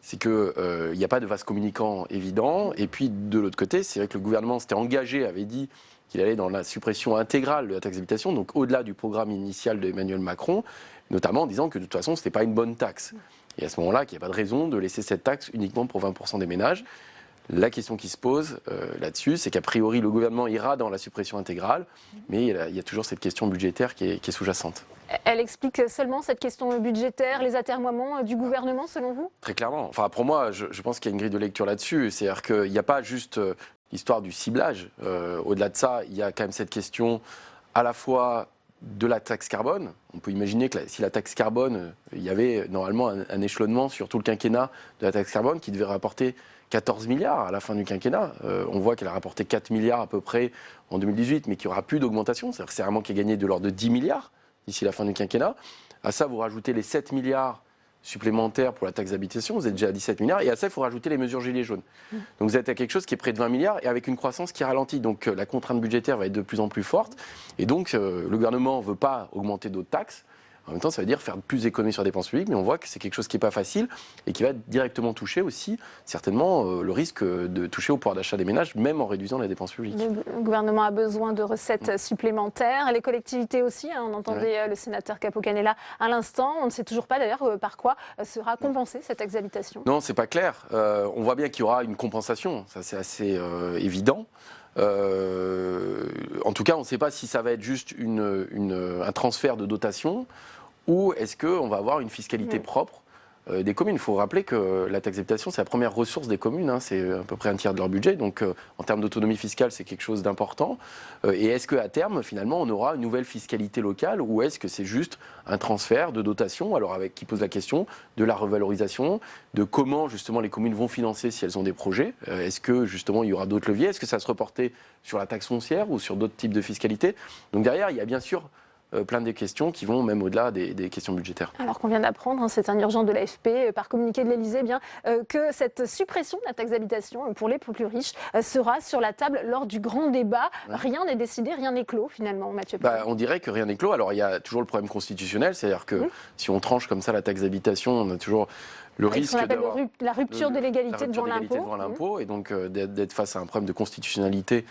C'est qu'il n'y a pas de vase communicant évident. Et puis de l'autre côté, c'est vrai que le gouvernement s'était engagé, avait dit qu'il allait dans la suppression intégrale de la taxe d'habitation, donc au-delà du programme initial d'Emmanuel Macron, notamment en disant que de toute façon, ce n'était pas une bonne taxe. Et à ce moment-là, qu'il n'y a pas de raison de laisser cette taxe uniquement pour 20% des ménages. La question qui se pose là-dessus, c'est qu'a priori, le gouvernement ira dans la suppression intégrale, mais il y a toujours cette question budgétaire qui est sous-jacente. Elle explique seulement cette question budgétaire, les atermoiements du gouvernement, selon vous ? Très clairement. Enfin, pour moi, je pense qu'il y a une grille de lecture là-dessus. C'est-à-dire qu'il n'y a pas juste l'histoire du ciblage. Au-delà de ça, il y a quand même cette question à la fois de la taxe carbone. On peut imaginer que si la taxe carbone, il y avait normalement un échelonnement sur tout le quinquennat de la taxe carbone qui devait rapporter 14 milliards à la fin du quinquennat. On voit qu'elle a rapporté 4 milliards à peu près en 2018, mais qu'il n'y aura plus d'augmentation. C'est-à-dire que c'est un manque à gagner de l'ordre de 10 milliards d'ici la fin du quinquennat. À ça, vous rajoutez les 7 milliards supplémentaires pour la taxe d'habitation, vous êtes déjà à 17 milliards, et à ça, il faut rajouter les mesures gilets jaunes. Donc vous êtes à quelque chose qui est près de 20 milliards, et avec une croissance qui ralentit. Donc la contrainte budgétaire va être de plus en plus forte, et donc le gouvernement ne veut pas augmenter d'autres taxes. En même temps, ça veut dire faire plus d'économies sur les dépenses publiques, mais on voit que c'est quelque chose qui n'est pas facile et qui va directement toucher aussi, certainement, le risque de toucher au pouvoir d'achat des ménages, même en réduisant les dépenses publiques. Le gouvernement a besoin de recettes supplémentaires, les collectivités aussi. On entendait le sénateur Capo Canella à l'instant. On ne sait toujours pas d'ailleurs par quoi sera compensée cette taxe d'habitation. Non, c'est pas clair. On voit bien qu'il y aura une compensation, ça c'est assez évident. En tout cas, on ne sait pas si ça va être juste un transfert de dotation ou est-ce qu'on va avoir une fiscalité propre des communes. Il faut rappeler que la taxe d'habitation, c'est la première ressource des communes, c'est à peu près un tiers de leur budget, donc en termes d'autonomie fiscale, c'est quelque chose d'important. Et est-ce qu'à terme, finalement, on aura une nouvelle fiscalité locale ou est-ce que c'est juste un transfert de dotation, alors qui pose la question de la revalorisation, de comment justement les communes vont financer si elles ont des projets. Est-ce que justement il y aura d'autres leviers? Est-ce que ça va se reporter sur la taxe foncière ou sur d'autres types de fiscalité? Donc derrière, il y a bien sûr plein de questions qui vont même au-delà des questions budgétaires. Alors qu'on vient d'apprendre, c'est un urgent de l'AFP, par communiqué de l'Élysée, que cette suppression de la taxe d'habitation pour les plus riches sera sur la table lors du grand débat. Rien n'est décidé, rien n'est clos finalement, Mathieu. On dirait que rien n'est clos. Alors il y a toujours le problème constitutionnel, c'est-à-dire que si on tranche comme ça la taxe d'habitation, on a toujours le risque d'avoir la rupture de l'égalité devant l'impôt. Et donc d'être face à un problème de constitutionnalité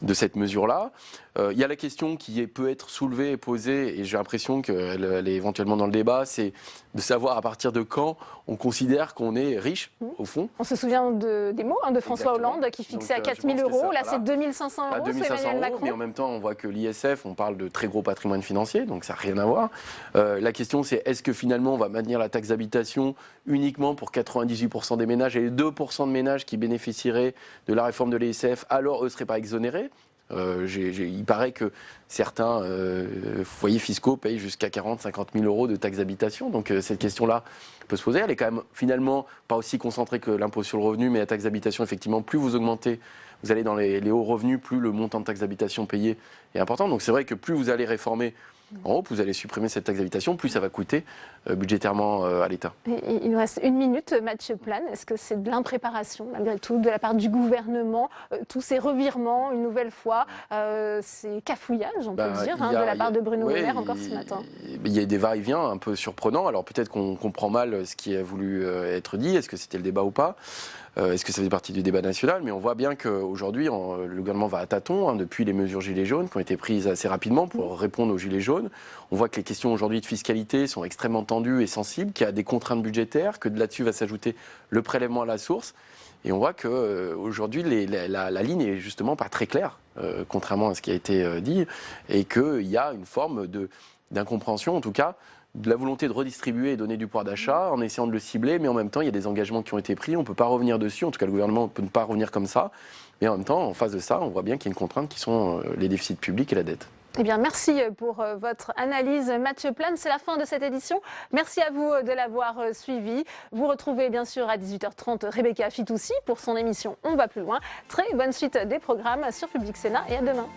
de cette mesure-là. Il y a la question qui peut être soulevée et posée, et j'ai l'impression qu'elle est éventuellement dans le débat, c'est de savoir à partir de quand on considère qu'on est riche, au fond. On se souvient des mots de François Hollande qui fixait à 4 000 euros. Là, c'est 2 500 euros, c'est Emmanuel Macron. Mais en même temps, on voit que l'ISF, on parle de très gros patrimoine financier, donc ça n'a rien à voir. La question, c'est est-ce que finalement, on va maintenir la taxe d'habitation uniquement pour 98% des ménages et les 2% de ménages qui bénéficieraient de la réforme de l'ISF, alors eux ne seraient pas exonérés? Il paraît que certains foyers fiscaux payent jusqu'à 40-50 000 euros de taxes d'habitation. Donc cette question-là peut se poser. Elle est quand même finalement pas aussi concentrée que l'impôt sur le revenu, mais la taxe d'habitation, effectivement, plus vous augmentez, vous allez dans les hauts revenus, plus le montant de taxe d'habitation payé est important. Donc c'est vrai que plus vous allez réformer en haut, vous allez supprimer cette taxe d'habitation, plus ça va coûter budgétairement à l'État. Il nous reste 1 minute, Mathieu Plane. Est-ce que c'est de l'impréparation, malgré tout, de la part du gouvernement, tous ces revirements, une nouvelle fois, ces cafouillages, on peut dire, de la part de Bruno Le Maire encore ce matin? Il y a des va-et-vient un peu surprenants. Alors peut-être qu'on comprend mal ce qui a voulu être dit. Est-ce que c'était le débat ou pas? Est-ce que ça fait partie du débat national? Mais on voit bien qu'aujourd'hui, le gouvernement va à tâtons, depuis les mesures gilets jaunes qui ont été prises assez rapidement pour répondre aux gilets jaunes. On voit que les questions aujourd'hui de fiscalité sont extrêmement tendues et sensibles, qu'il y a des contraintes budgétaires, que là-dessus va s'ajouter le prélèvement à la source. Et on voit qu'aujourd'hui, la ligne est justement pas très claire, contrairement à ce qui a été dit, et qu'il y a une forme d'incompréhension, en tout cas, de la volonté de redistribuer et donner du pouvoir d'achat en essayant de le cibler, mais en même temps, il y a des engagements qui ont été pris, on ne peut pas revenir dessus, en tout cas le gouvernement ne peut pas revenir comme ça, mais en même temps, en face de ça, on voit bien qu'il y a une contrainte qui sont les déficits publics et la dette. Eh bien, merci pour votre analyse, Mathieu Plane. C'est la fin de cette édition. Merci à vous de l'avoir suivi. Vous retrouvez bien sûr à 18h30 Rebecca Fitoussi pour son émission On va plus loin. Très bonne suite des programmes sur Public Sénat et à demain.